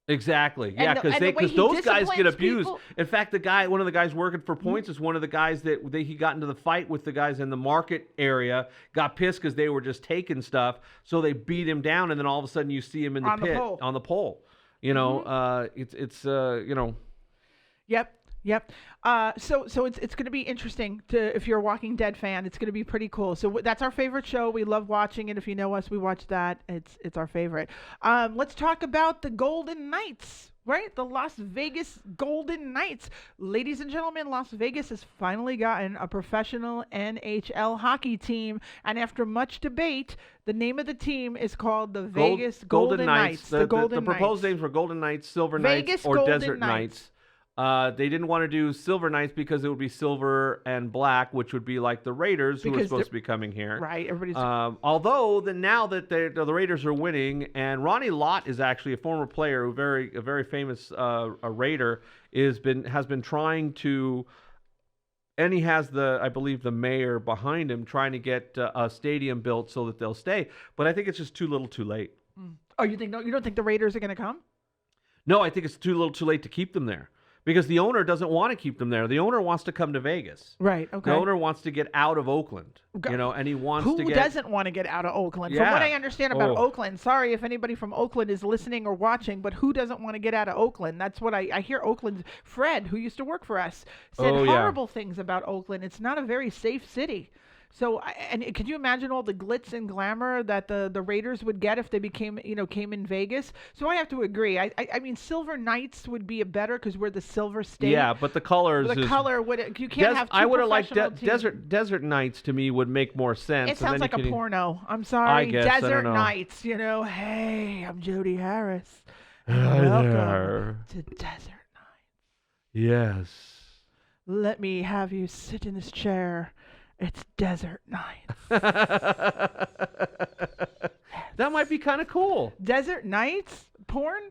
Exactly. Yeah, because those guys get abused. In fact, one of the guys working for Points is one of the guys that he got into the fight with the guys in the market area, got pissed because they were just taking stuff, so they beat him down, and then all of a sudden you see him in the pit on the pole. Yep. So it's going to be interesting if you're a Walking Dead fan. It's going to be pretty cool. So that's our favorite show. We love watching it. If you know us, we watch that. It's our favorite. Let's talk about the Golden Knights. Right? The Las Vegas Golden Knights. Ladies and gentlemen, Las Vegas has finally gotten a professional NHL hockey team. And after much debate, the name of the team is called the Vegas Golden Knights. The proposed names were Golden Knights, Silver Knights, or Desert Knights. They didn't want to do Silver Knights because it would be silver and black, which would be like the Raiders, who are supposed to be coming here. Right. Everybody's. Although now that the Raiders are winning, and Ronnie Lott is actually a former player, a very famous a Raider, has been trying to, and he has I believe the mayor behind him trying to get a stadium built so that they'll stay. But I think it's just too little, too late. Oh, you don't think the Raiders are going to come? No, I think it's too little, too late to keep them there. because the owner doesn't want to keep them there. The owner wants to come to Vegas. Right. Okay. The owner wants to get out of Oakland, and he wants to Who get. doesn't want to get out of Oakland? From Yeah. what I understand about Oh. Oakland, sorry if anybody from Oakland is listening or watching, but who doesn't want to get out of Oakland? That's what I hear. Oakland, Fred, who used to work for us, said Oh, yeah. horrible things about Oakland. It's not a very safe city. So, and could you imagine all the glitz and glamour that the Raiders would get if they came in Vegas? So I have to agree. I mean, Silver Knights would be a better because we're the Silver State. Yeah, but the colors. The color would you can't have two I would have liked professional teams. Desert Nights to me would make more sense. It sounds like a porno. I'm sorry. I guess, I don't Desert know. Nights. Hey, I'm Jodi Harris. Hi Welcome there. to Desert Nights. Yes. Let me have you sit in this chair. It's Desert Nights. That might be kind of cool. Desert Nights? Porn?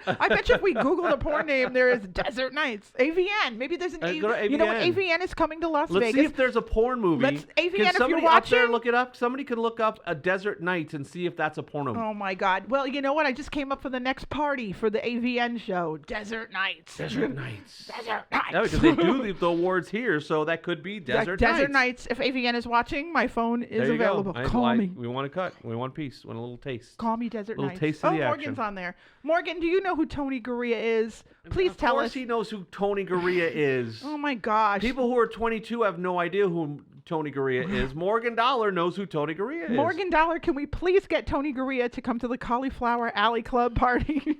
I bet you if we Google the porn name, there is Desert Nights. AVN. Maybe there's an Go to AVN. You know what? AVN. AVN is coming to Las Let's Vegas. see if there's a porn movie. AVN, if Can you're somebody up there watching- look it up? Somebody can look up a Desert Nights and see if that's a porno. Oh my God. Well, you know what? I just came up for the next party for the AVN show. Desert Nights. Desert Nights. Desert Nights. Yeah, because they do the awards here, so that could be Desert Nights. Desert Nights. If AVN is watching, my phone is There you available. go. Call me. We want a cut. We want a piece. We want a little taste. Call me Desert Little Nights. taste of the Morgan's action. on there. Morgan, do you know who Tony Gurria is? Please tell Of course us. he knows who Tony Gurria is. Oh my gosh. People who are 22 have no idea who Tony Gurria is. Morgan Dollar knows who Tony Gurria is. Morgan Dollar, can we please get Tony Gurria to come to the Cauliflower Alley Club party?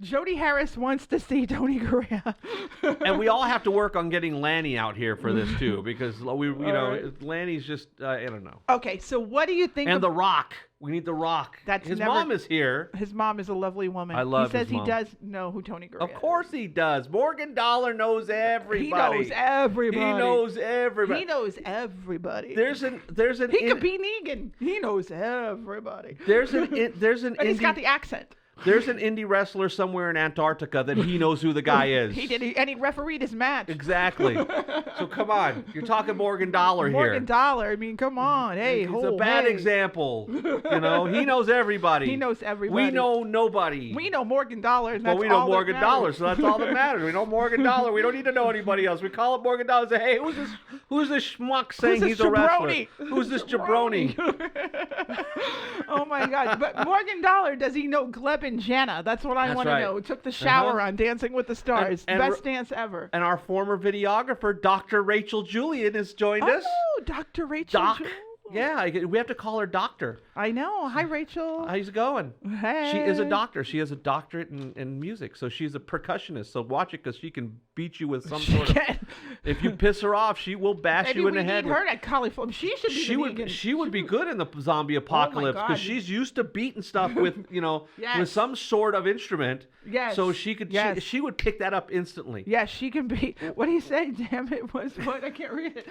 Jodi Harris wants to see Tony Gurria. And we all have to work on getting Lanny out here for this too, because Lanny's just I don't know. Okay, so what do you think? And The Rock. We need The Rock. His mom is here. His mom is a lovely woman. I love He says his mom. he does know who Tony Gurria is. Of course he does. Morgan Dollar knows everybody. He knows everybody. He knows everybody. He knows everybody. There's an He could be Negan. He knows everybody. there's an And he's got the accent. There's an indie wrestler somewhere in Antarctica that he knows who the guy is. He did, and he refereed his match. Exactly. So come on, you're talking Morgan Dollar here. Morgan Dollar. I mean, come on. Hey, It's a bad example. He knows everybody. He knows everybody. We know nobody. We know Morgan Dollar. And Well, that's we know all that Morgan matters. Dollar, so that's all that matters. We know Morgan Dollar. We don't need to know anybody else. We call up Morgan Dollar and say, hey, who's this schmuck saying this he's a wrestler? jabroni? Who's this jabroni? Oh my God! But Morgan Dollar, does he know Gleb and Jenna? That's what I That's want to right. know. Took the shower Uh-huh. on Dancing with the Stars. And Best dance ever. And our former videographer, Dr. Rachel Julian, has joined us. Oh, Dr. Rachel. Doc. Jewell. Yeah, we have to call her doctor. I know. Hi, Rachel. How's it going? Hey. She is a doctor. She has a doctorate in music, so she's a percussionist. So watch it, because she can beat you with some sort of. If you piss her off, she will bash Maybe you in we the head. need her at cauliflower. She should be She would be good in the zombie apocalypse, God. because she's used to beating stuff with Yes. with some sort of instrument. Yes. So she could Yes. she would pick that up instantly. Yes, she can be. What do you say? Damn it! Was what? I can't read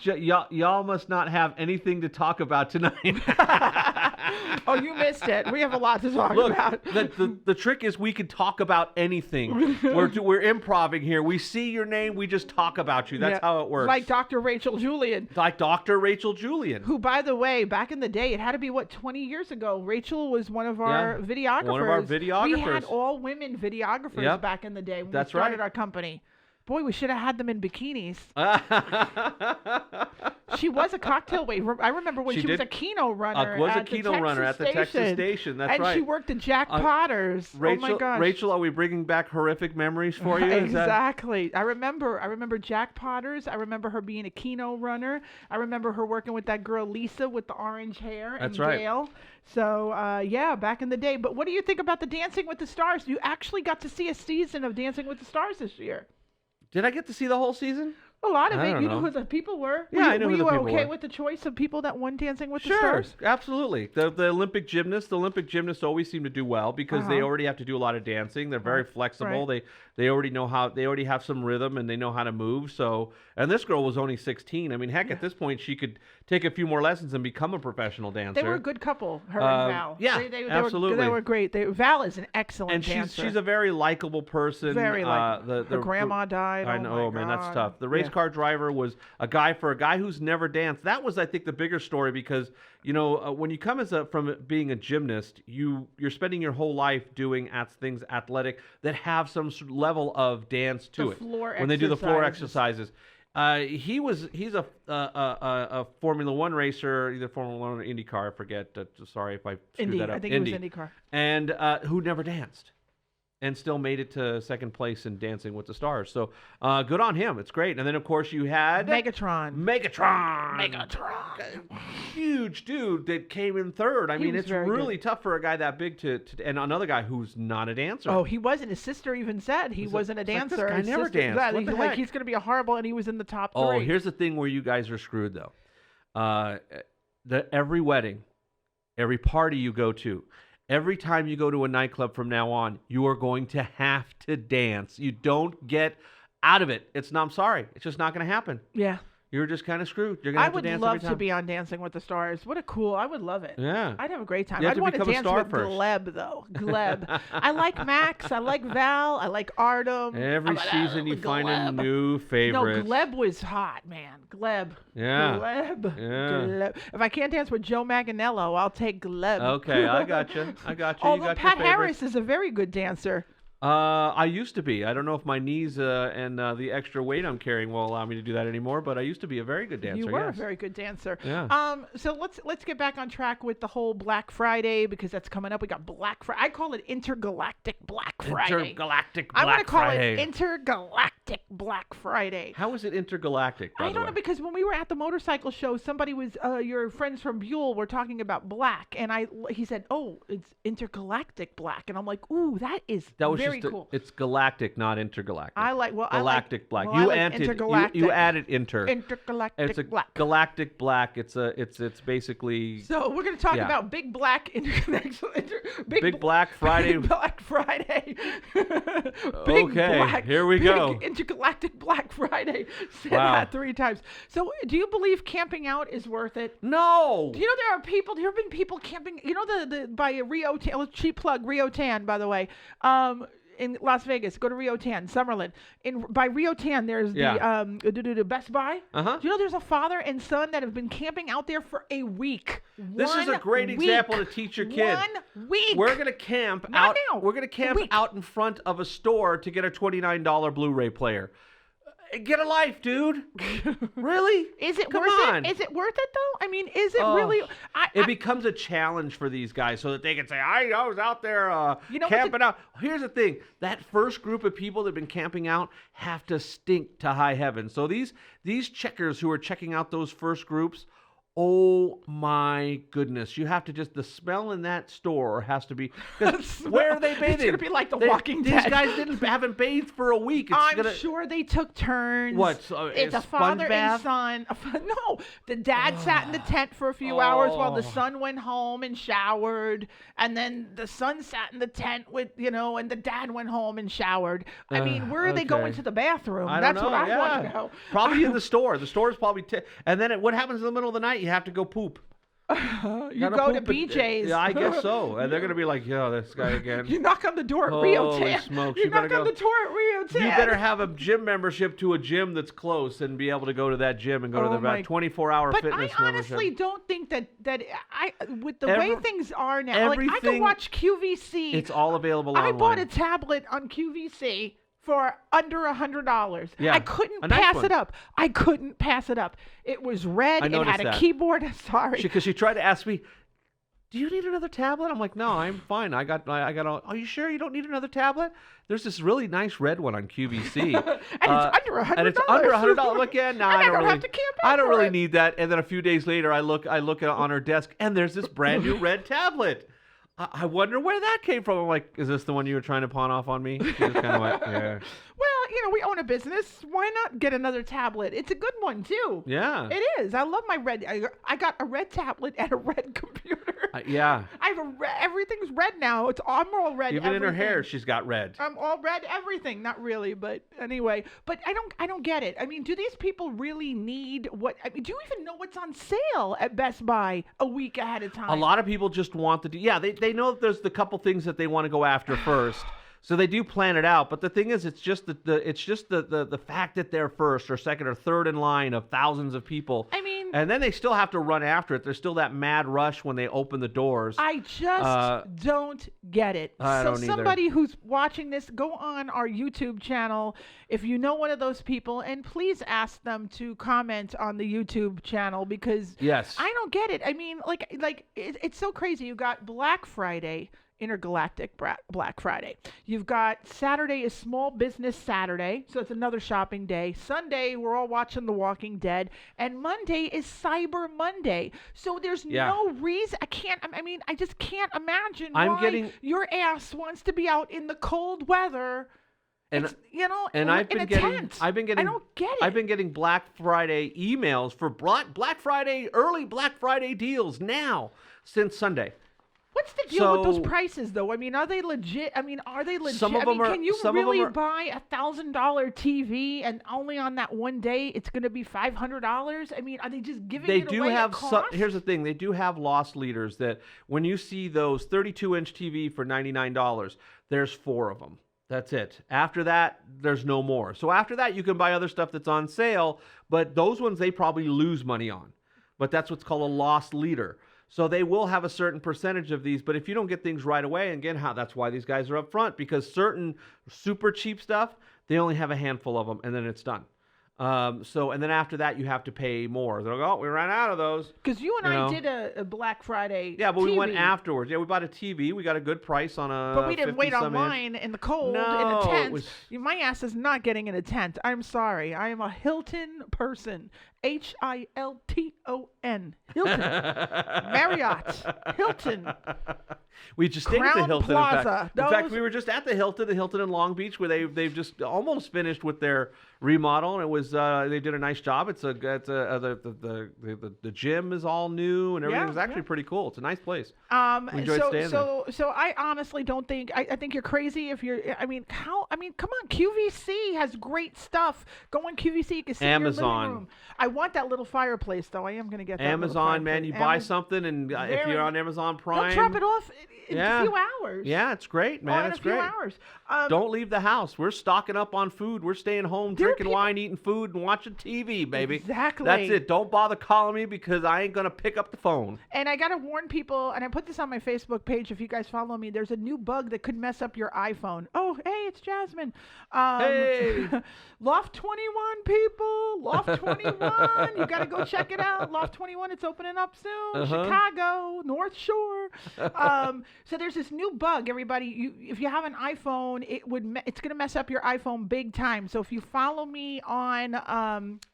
it. Y'all must not have anything to talk about tonight. Oh, you missed it. We have a lot to talk Look, about. the trick is we can talk about anything. We're improvising here. We see your name, we just talk about you. That's Yeah. how it works. Like Dr. Rachel Julian. Like Dr. Rachel Julian. Who, by the way, back in the day, it had to be, 20 years ago, Rachel was one of our videographers. One of our We videographers. had all women videographers Yep. back in the day when That's we started right. our company. Boy, we should have had them in bikinis. She was a cocktail wait. I remember when She she was did- a Keno runner. was a at the Keno runner at the Texas station. That's and right. she worked at Jack Potter's. Rachel, Oh my gosh. Rachel, are we bringing back horrific memories for you? Is that- Exactly. I remember Jack Potter's. I remember her being a Keno runner. I remember her working with that girl Lisa with the orange hair. That's and right. Gail. So yeah, back in the day. But what do you think about the Dancing with the Stars? You actually got to see a season of Dancing with the Stars this year. Did I get to see the whole season? A lot of I it. don't You know know. who the people were? Yeah, I know were who the you people okay were. with the choice of people that won Dancing with the Sure, Stars? absolutely. The Olympic gymnasts always seem to do well because they Uh-huh. already have to do a lot of dancing. They're very flexible. They already already have some rhythm and they know how to move. So, and this girl was only 16. I mean, heck, at this point she could take a few more lessons and become a professional dancer. They were a good couple, her and Val. yeah, absolutely. They were great. Val is an excellent And dancer. she's a very likable person. Very likable. The Her grandma died. I Oh know, my man, that's God. tough. The race car driver was a guy who's never danced. That was, I think, the bigger story because, when you come from being a gymnast, you're spending your whole life doing things athletic that have some sort of level of dance to it. When they do the floor exercises. He's a Formula One racer, either Formula One or IndyCar. I forget. Sorry if I screwed that up. I think it was IndyCar. And who never danced. And still made it to second place in Dancing with the Stars. So good on him. It's great. And then, of course, you had... Megatron. Huge dude that came in third. I mean, it's really tough for a guy that big to... And another guy who's not a dancer. Oh, he wasn't. His sister even said he wasn't a dancer. This guy never danced. What the heck? He's going to be a horrible... And he was in the top 3. Oh, here's the thing where you guys are screwed, though. Every wedding, every party you go to... Every time you go to a nightclub from now on, you are going to have to dance. You don't get out of it. I'm sorry. It's just not going to happen. Yeah. You're just kind of screwed. You're going to have to dance every time. I would love to be on Dancing with the Stars. I would love it. Yeah. I'd have a great time. I'd want to dance with Gleb, though. Gleb. I like Max. I like Val. I like Artem. Every season you find a new favorite. No, Gleb was hot, man. Gleb. Yeah. Gleb. Yeah. Gleb. If I can't dance with Joe Manganiello, I'll take Gleb. Okay, I got you. Although Pat Harris is a very good dancer. I used to be. I don't know if my knees and the extra weight I'm carrying will allow me to do that anymore, but I used to be a very good dancer. You were a very good dancer. Yeah. So let's get back on track with the whole Black Friday because that's coming up. We got Black Friday. I call it Intergalactic Black Friday. I want to call it Intergalactic Black Friday. How is it intergalactic, by the way? I don't know, because when we were at the motorcycle show, somebody was, your friends from Buell were talking about black, and he said, oh, it's intergalactic black. And I'm like, ooh, that is very cool. It's galactic, not intergalactic. Galactic black. Well, you added inter. Intergalactic it's black. Galactic black. It's basically. So we're going to talk about Big Black Big Black Friday. Big Black Friday. Here we go. Intergalactic Black Friday. Say that 3 times. So do you believe camping out is worth it? No. Do you know there have been people camping, by Rio Tan, cheap plug, Rio Tan, by the way, in Las Vegas, go to Rio Tan, Summerlin. By Rio Tan, there's the Best Buy. Uh-huh. Do you know there's a father and son that have been camping out there for a week? This is a great example to teach your kid. 1 week. We're gonna camp out. We're gonna camp out in front of a store to get a $29 Blu-ray player. Get a life, dude. Really? Is it worth it? Is it worth it, though? I mean, is it really? It becomes a challenge for these guys so that they can say, I was out there camping out. Here's the thing. That first group of people that have been camping out have to stink to high heaven. So these checkers who are checking out those first groups, oh my goodness. You have to the smell in that store has to be, where are they bathing? It's going to be like The Walking Dead. These guys haven't bathed for a week. I'm sure they took turns. What? It's a father and son. No, the dad sat in the tent for a few hours while the son went home and showered. And then the son sat in the tent with, and the dad went home and showered. I mean, where are they going to the bathroom? That's what I want to know. Probably in the store. The store is probably, and then what happens in the middle of the night? You have to go poop. You go to BJ's. Yeah, I guess so. And they're going to be like, this guy again. You knock on the door at Rio Tan. Holy smokes. You knock on the door at Rio Tan. You better have a gym membership to a gym that's close and be able to go to that gym and go to the 24-hour fitness membership. But I honestly don't think that with the way things are now, I can watch QVC. It's all available online. I bought a tablet on QVC for under $100. Yeah, I couldn't pass it up. I couldn't pass it up. It was red. It had a keyboard. Sorry. Because she tried to ask me, do you need another tablet? I'm like, no, I'm fine. I got all. Are you sure you don't need another tablet? There's this really nice red one on QVC. And it's under $100. And it's under $100. Look, I don't have to camp out I don't really need that. And then a few days later, I look on her desk, and there's this brand new red tablet. I wonder where that came from. I'm like, is this the one you were trying to pawn off on me? She just kind of went, yeah. Well, we own a business. Why not get another tablet? It's a good one, too. Yeah. It is. I love my red. I got a red tablet and a red computer. Yeah. I have everything's red now. I'm all red. Even in her hair, she's got red. I'm all red everything. Not really, but anyway. But I don't get it. I mean, do these people really need do you even know what's on sale at Best Buy a week ahead of time? A lot of people just want they know that there's the couple things that they want to go after first. So they do plan it out, but the thing is, it's just the fact that they're first or second or third in line of thousands of people. I mean, and then they still have to run after it. There's still that mad rush when they open the doors. I just don't get it. I don't either. Somebody who's watching this, go on our YouTube channel if you know one of those people, and please ask them to comment on the YouTube channel, because Yes. I don't get it. I mean, it's so crazy. You got Black Friday, Intergalactic Black Friday. You've got Saturday is Small Business Saturday, so it's another shopping day. Sunday, we're all watching The Walking Dead, and Monday is Cyber Monday. So there's no reason. I just can't imagine why your ass wants to be out in the cold weather. And in a tent. I don't get it. I've been getting Black Friday emails for Black Friday, early Black Friday deals now since Sunday. What's the deal with those prices, though? I mean, are they legit? Some of them can you really buy $1,000 TV and only on that one day it's going to be $500? I mean, are they just giving it away at cost? Here's the thing. They do have loss leaders that when you see those 32-inch TV for $99, there's 4 of them. That's it. After that, there's no more. So after that, you can buy other stuff that's on sale, but those ones they probably lose money on. But that's what's called a loss leader. So they will have a certain percentage of these, but if you don't get things right away, and again, that's why these guys are up front, because certain super cheap stuff, they only have a handful of them, and then it's done. And then after that, you have to pay more. They'll go, we ran out of those. Because you and I did a Black Friday Yeah, but TV. we went afterwards. Yeah, we bought a TV. We got a good price on a But we didn't wait 50-some online in the cold in a tent. My ass is not getting in a tent. I'm sorry. I am a Hilton person. Hilton. Hilton. Marriott. Hilton. We just stayed at the Hilton. Plaza. In fact, we were just at the Hilton in Long Beach, where they've just almost finished with their remodel, and it was they did a nice job. The gym is all new, and everything is actually pretty cool. It's a nice place. We enjoyed staying there. So I honestly don't think I think you're crazy if you're. Come on, QVC has great stuff. Go on QVC, you can see Amazon. your living room. I want that little fireplace though. I am going to get that. Amazon, man, you buy something, and if you're on Amazon Prime, they'll drop it off in a few hours. Yeah, it's great, man. It's great. Hours. Don't leave the house. We're stocking up on food. We're staying home, drinking wine, eating food, and watching TV, baby. Exactly. That's it. Don't bother calling me, because I ain't gonna pick up the phone. And I gotta warn people, and I put this on my Facebook page. If you guys follow me, there's a new bug that could mess up your iPhone. Oh, hey, it's Jasmine. Hey, Loft 21 people. Loft 21. You gotta go check it out. Loft 21. It's opening up soon. Chicago, North Shore. So there's this new bug. Everybody, if you have an iPhone, it's gonna mess up your iPhone big time. So if you follow me on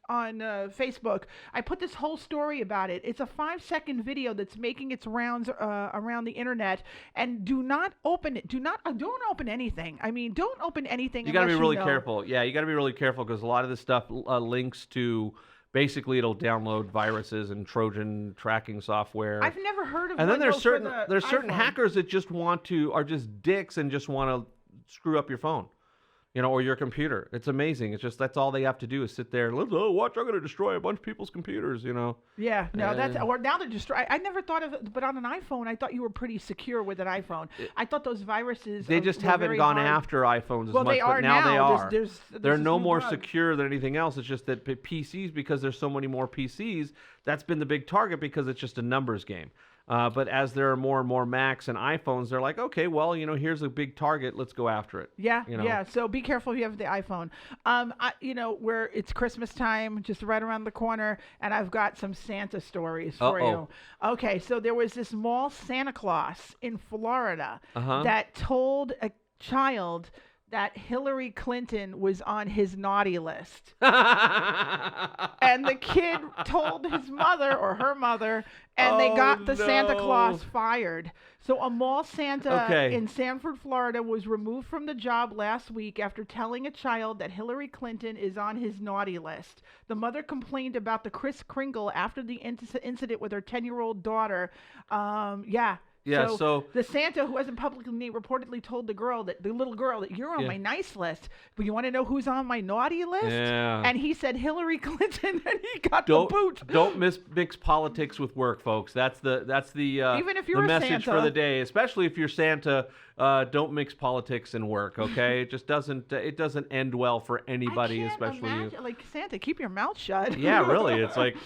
Facebook, I put this whole story about it. It's a 5-second video that's making its rounds around the internet. And do not open it. Don't open anything. I mean, don't open anything. You got to be really careful. Yeah, you got to be really careful, because a lot of this stuff links to. Basically, it'll download viruses and Trojan tracking software. I've never heard of. And then there's certain iPhone. hackers that just are just dicks and just want to screw up your phone, or your computer. It's amazing. It's just that's all they have to do is sit there and watch. I'm going to destroy a bunch of people's computers. Yeah, no, now they're destroying. I never thought of it, but on an iPhone, I thought you were pretty secure with an iPhone. I thought those viruses. They just haven't gone after iPhones as much. They are but now. They are. They're no more secure than anything else. It's just that PCs, because there's so many more PCs, that's been the big target, because it's just a numbers game. But as there are more and more Macs and iPhones, they're like, okay, well, here's a big target. Let's go after it. Yeah, yeah. So be careful if you have the iPhone. Where it's Christmas time, just right around the corner, and I've got some Santa stories for you. Okay, so there was this mall Santa Claus in Florida that told a child that Hillary Clinton was on his naughty list. And the kid told his mother or her mother, and they got the Santa Claus fired. So a mall Santa in Sanford, Florida was removed from the job last week after telling a child that Hillary Clinton is on his naughty list. The mother complained about the Kris Kringle after the incident with her 10-year-old daughter. Yeah, so the Santa who wasn't publicly named reportedly told the little girl that you're on my nice list, but you want to know who's on my naughty list? Yeah. And he said Hillary Clinton, and he got the boot. Don't mix politics with work, folks. That's the Even if you're the a message Santa. for the day, especially if you're Santa. Don't mix politics and work, okay? It just doesn't end well for anybody, especially you. Like Santa, keep your mouth shut. Yeah, really. It's like,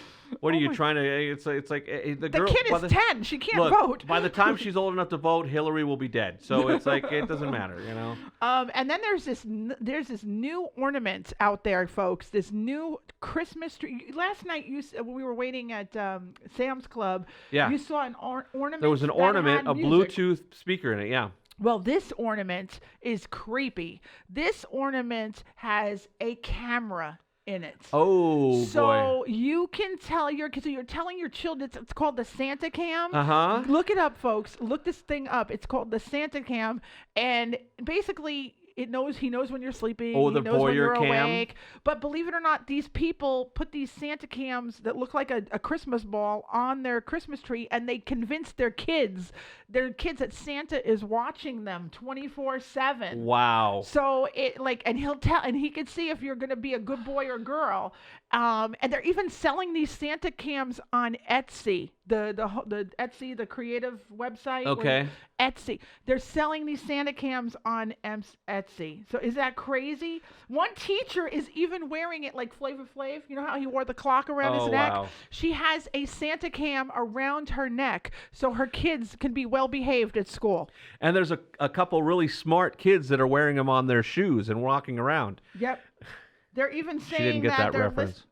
what are you trying to? It's like the girl. The kid is 10. She can't look, vote. By the time she's old enough to vote, Hillary will be dead. So it's like it doesn't matter, you know. And then there's this new ornament out there, folks. This new Christmas tree. Last night when we were waiting at Sam's Club, you saw an ornament. There was an ornament, a Bluetooth speaker in it. Yeah. Well, this ornament is creepy. This ornament has a camera in it. Oh, so boy. You can tell you're telling your children it's called the Santa Cam. Uh-huh. Look it up, folks. Look this thing up. It's called the Santa Cam, and basically he knows when you're sleeping. Oh, the he knows when you're voyeur cam. awake. But believe it or not, these people put these Santa cams that look like a Christmas ball on their Christmas tree, and they convince their kids that Santa is watching them 24/7. Wow. So and he can see if you're going to be a good boy or girl. And they're even selling these Santa cams on Etsy, the Etsy, the creative website. Okay. Etsy. They're selling these Santa cams on Etsy. So is that crazy? One teacher is even wearing it like Flavor Flav. You know how he wore the clock around his neck? Wow. She has a Santa cam around her neck so her kids can be well behaved at school. And there's a couple really smart kids that are wearing them on their shoes and walking around. Yep. They're even saying she didn't get that reference.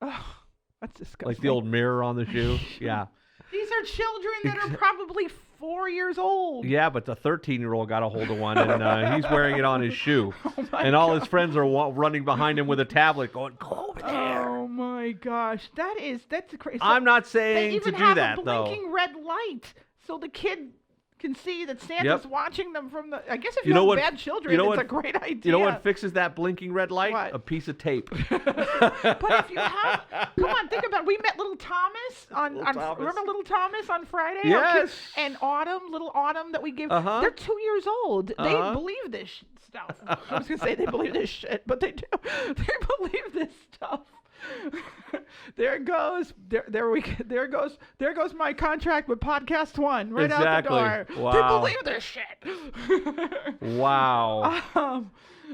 Oh, that's disgusting. Like the old mirror on the shoe. Yeah. These are children that are probably 4 years old. Yeah, but the 13-year-old got a hold of one, and he's wearing it on his shoe. And all his friends are running behind him with a tablet going, go over there. Oh, my gosh. That's crazy. So I'm not saying to do that, though. They even have a blinking red light so the kid can see that Santa's watching them from the... I guess if you have bad children, it's a great idea. You know what fixes that blinking red light? What? A piece of tape. But if you have... Come on, think about it. We met little Thomas remember little Thomas on Friday? Yes. And little Autumn that we gave... Uh-huh. They're 2 years old. They believe this stuff. I was going to say they believe this shit, but they do. They believe this stuff. There goes my contract with Podcast One right out the door. Wow. They believe this shit. Wow.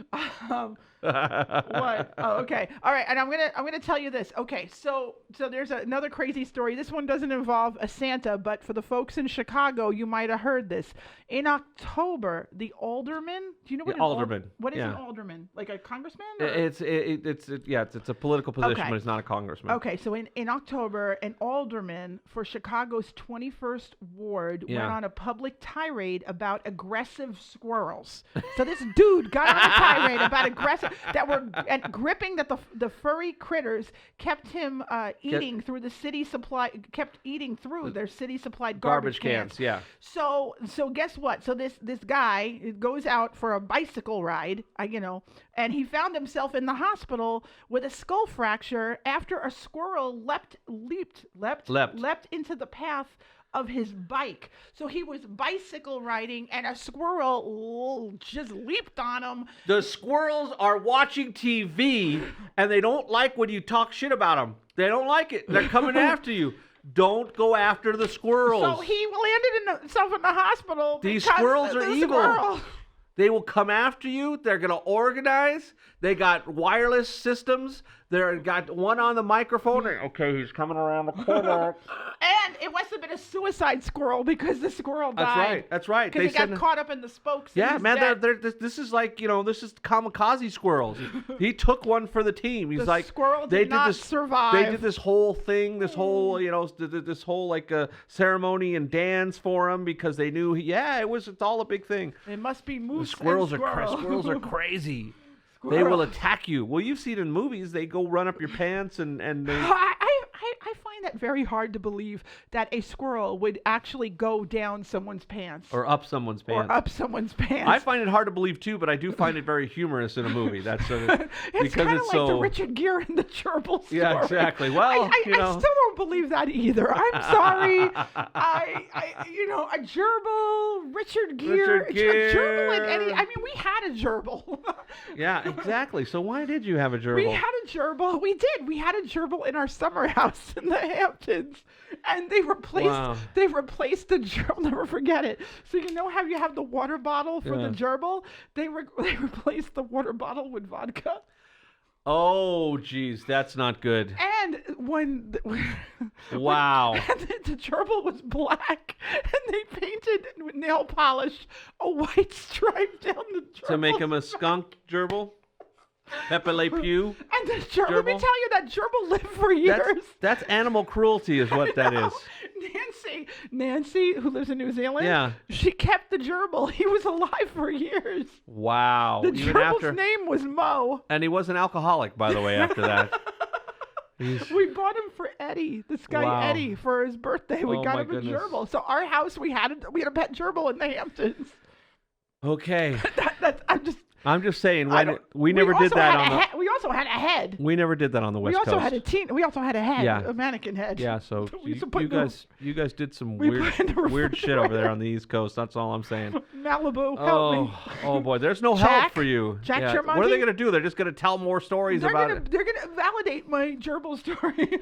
What? Oh, okay. All right. And I'm gonna tell you this. Okay. So there's another crazy story. This one doesn't involve a Santa, but for the folks in Chicago, you might have heard this. In October, the alderman. Do you know what alderman? What is an alderman? Like a congressman? It's a political position, but it's not a congressman. Okay. So in October, an alderman for Chicago's 21st ward went on a public tirade about aggressive squirrels. So this dude got on a tirade about aggressive that were gripping that the furry critters kept him eating through their city supplied garbage cans. Yeah. So guess what? So this guy goes out for a bicycle ride, and he found himself in the hospital with a skull fracture after a squirrel leapt into the path of his bike. So he was bicycle riding and a squirrel just leaped on him. The squirrels are watching TV and they don't like when you talk shit about them. They don't like it. They're coming after you. Don't go after the squirrels. So he landed himself in the hospital. These squirrels are evil. They will come after you. They're going to organize. They got wireless systems. They got one on the microphone. Okay, he's coming around the corner. And it must have been a suicide squirrel because the squirrel died. That's right. Because he got caught up in the spokes. Yeah, man, this is like, this is kamikaze squirrels. He took one for the team. He's the squirrel did not survive. They did this whole thing, this whole ceremony and dance for him because they knew, it's all a big thing. It must be moose. The squirrels are crazy. They will attack you. Well, you've seen in movies, they go run up your pants and they... I find find that very hard to believe that a squirrel would actually go down someone's pants. Or up someone's pants. Or up someone's pants. I find it hard to believe too, but I do find it very humorous in a movie. That's it's because kind of it's like so. the Richard Gere and the gerbil story. Yeah, exactly. Well, I still don't believe that either. I'm sorry. A gerbil, Richard Gere, a gerbil, and Eddie. I mean, we had a gerbil. Yeah, exactly. So why did you have a gerbil? We had a gerbil. We did. We had a gerbil in our summer house in the Hamptons, and they replaced. Wow. They replaced the gerbil. I'll never forget it. So you know how you have the water bottle for the gerbil? They replaced the water bottle with vodka. Oh, geez, that's not good. And when Wow. And the gerbil was black, and they painted with nail polish a white stripe down the gerbil. To make him a skunk gerbil? Pepe Le Pew? And the gerbil, let me tell you, that gerbil lived for years. That's animal cruelty is what that is. Nancy, who lives in New Zealand, Yeah. she kept the gerbil. He was alive for years. Wow. The Even gerbil's name was Mo. And he was an alcoholic, by the way, after that. We bought him for Eddie, this guy Eddie, for his birthday. We got him a gerbil. So our house, we had a pet gerbil in the Hamptons. Okay. I'm just saying, we never did that we also had a head. We never did that on the West Coast. We also had a head, Yeah. a mannequin head. Yeah, so you guys did some We weird put in the weird shit over there on the East Coast. That's all I'm saying. Malibu, help me. Oh boy, there's no help for you. Jack Yeah. Tremonti? What are they gonna do? They're just gonna tell more stories about it. They're gonna validate my gerbil story.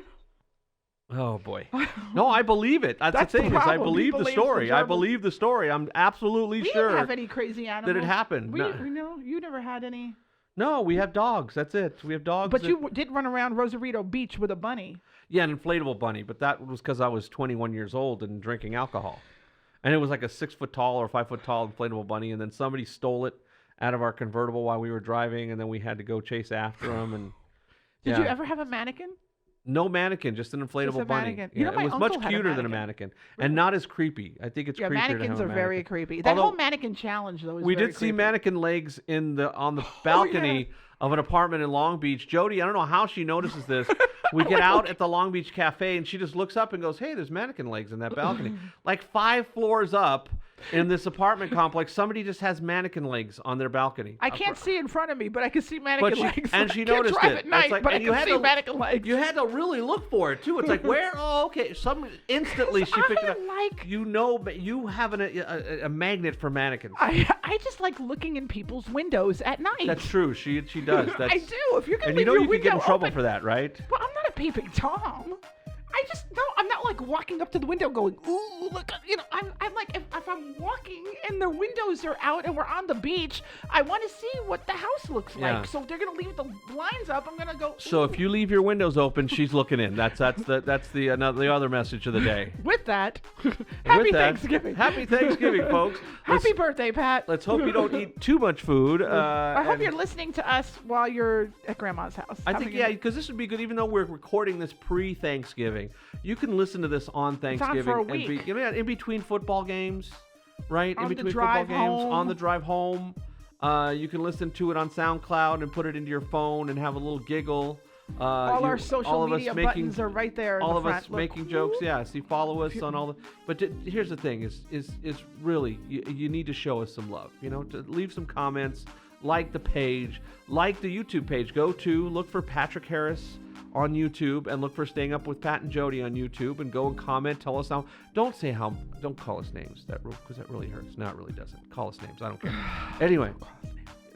Oh boy. No, I believe it. That's the the thing is I problem. believe He the believes story. the I gerbil. believe the story. I'm absolutely We sure didn't have any crazy animals. that it happened. We know you never had any. No, we have dogs. That's it. We have dogs. But you did run around Rosarito Beach with a bunny. Yeah, an inflatable bunny, but that was because I was 21 years old and drinking alcohol. And it was like a 6 foot tall or 5 foot tall inflatable bunny, and then somebody stole it out of our convertible while we were driving, and then we had to go chase after them. And Did you ever have a mannequin? No mannequin, just an inflatable Just a bunny. mannequin. Yeah, You know, my it was much uncle had a cuter than a mannequin. mannequin, and not as creepy. I think it's creepier to have mannequins a are very mannequin. creepy. That Although, whole mannequin challenge, though, is we very did see creepy. mannequin legs on the balcony of an apartment in Long Beach. Jodi, I don't know how she notices this. We get out at the Long Beach Cafe, and she just looks up and goes, "Hey, there's mannequin legs in that balcony." Like 5 floors up in this apartment complex, somebody just has mannequin legs on their balcony. I can't see in front of me, but I can see mannequin legs. And she I can't noticed drive it. at night, It's like, but I and you can had see to- mannequin legs. You had to really look for it too. It's like, where? Oh, okay. Instantly she picked it up. You have a magnet for mannequins. I just like looking in people's windows at night. That's true. She does. I do. If you're gonna And leave you your could get in window trouble open- for that, right? Well, I'm not a peeping Tom. I'm not like walking up to the window going, ooh, look, I'm like, if I'm walking and the windows are out and we're on the beach, I want to see what the house looks Yeah. like. So if they're going to leave the blinds up, I'm going to go. So if you leave your windows open, she's looking in. That's the other message of the day. With that, happy Thanksgiving. Happy Thanksgiving, folks. Happy birthday, Pat. Let's hope you don't eat too much food. I hope and you're listening to us while you're at Grandma's house. I think, because this would be good, even though we're recording this pre-Thanksgiving. You can listen to this on Thanksgiving. for a week. And in between football games, right? On in the between drive football games, home. on the drive home. You can listen to it on SoundCloud and put it into your phone and have a little giggle. All our social media buttons are right there in all the of front. us Look, making jokes. Yeah, see, follow us on all the. But here's the thing: is really you need to show us some love. To leave some comments, like the page, like the YouTube page. Look for Patrick Harris on YouTube and look for Staying Up with Pat and Jodi on YouTube and go and comment. Tell us how. Don't call us names because that really hurts. No, it really doesn't. Call us names. I don't care. Anyway.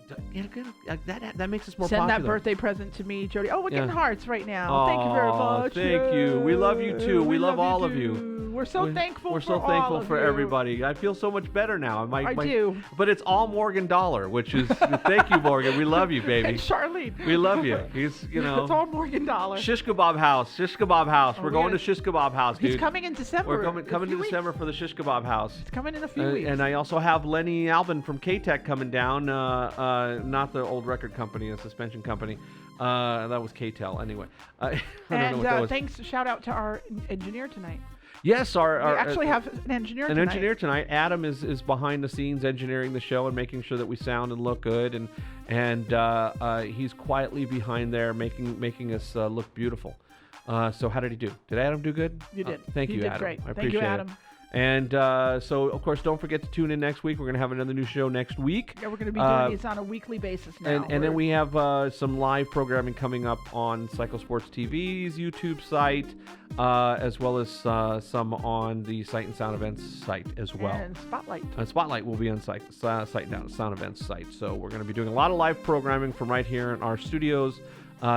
That makes us more Send popular. that birthday present to me, Jodi. Oh, we're getting Yeah. hearts right now. Aw, Thank you very much. thank you. We love you too. We love all of too. you. We're so thankful. We're so for thankful all of for you. everybody. I feel so much better now. I do. But it's all Morgan Dollar, which is thank you, Morgan. We love you, baby. And Charlene. We love you. He's It's all Morgan Dollar. Shish Kebab House. Shish Kebab House. We're we going to gotta- Shish Kebab House, dude. He's coming in December. We're coming in to December for the Shish Kebab House. It's coming in a few weeks. And I also have Lenny Albin from K-Tech coming down. Not the old record company, a suspension company. That was K-Tel anyway. I don't know what that was. Thanks, shout out to our engineer tonight. Yes, We actually have an engineer tonight. An engineer tonight. Adam is behind the scenes engineering the show and making sure that we sound and look good, and he's quietly behind there making us look beautiful. So how did he do? Did Adam do good? You did. Thank you, did Adam. Great. I Thank appreciate you, Adam. it. And so, of course, don't forget to tune in next week. We're going to have another new show next week. Yeah, we're going to be doing these on a weekly basis now. And then we have some live programming coming up on Cyclesports TV's YouTube site, as well as some on the Sight and Sound Events site as well. And Spotlight. Spotlight will be on Sight and Sound Events site. So we're going to be doing a lot of live programming from right here in our studios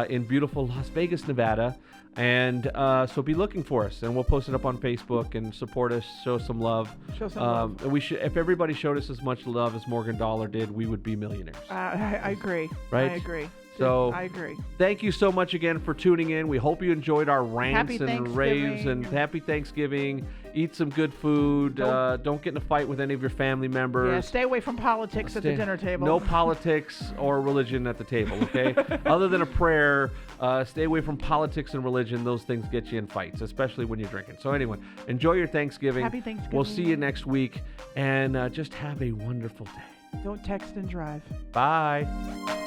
in beautiful Las Vegas, Nevada. And so be looking for us, and we'll post it up on Facebook and support us, show some love. Show some love. And if everybody showed us as much love as Morgan Dollar did, we would be millionaires. I agree. Right? I agree. So I agree. Thank you so much again for tuning in. We hope you enjoyed our rants Happy and raves, and happy Thanksgiving. Eat some good food. Don't get in a fight with any of your family members. Yeah, stay away from politics at the dinner table. No politics or religion at the table, okay? Other than a prayer, stay away from politics and religion. Those things get you in fights, especially when you're drinking. So anyway, enjoy your Thanksgiving. Happy Thanksgiving. We'll see you next week, and just have a wonderful day. Don't text and drive. Bye.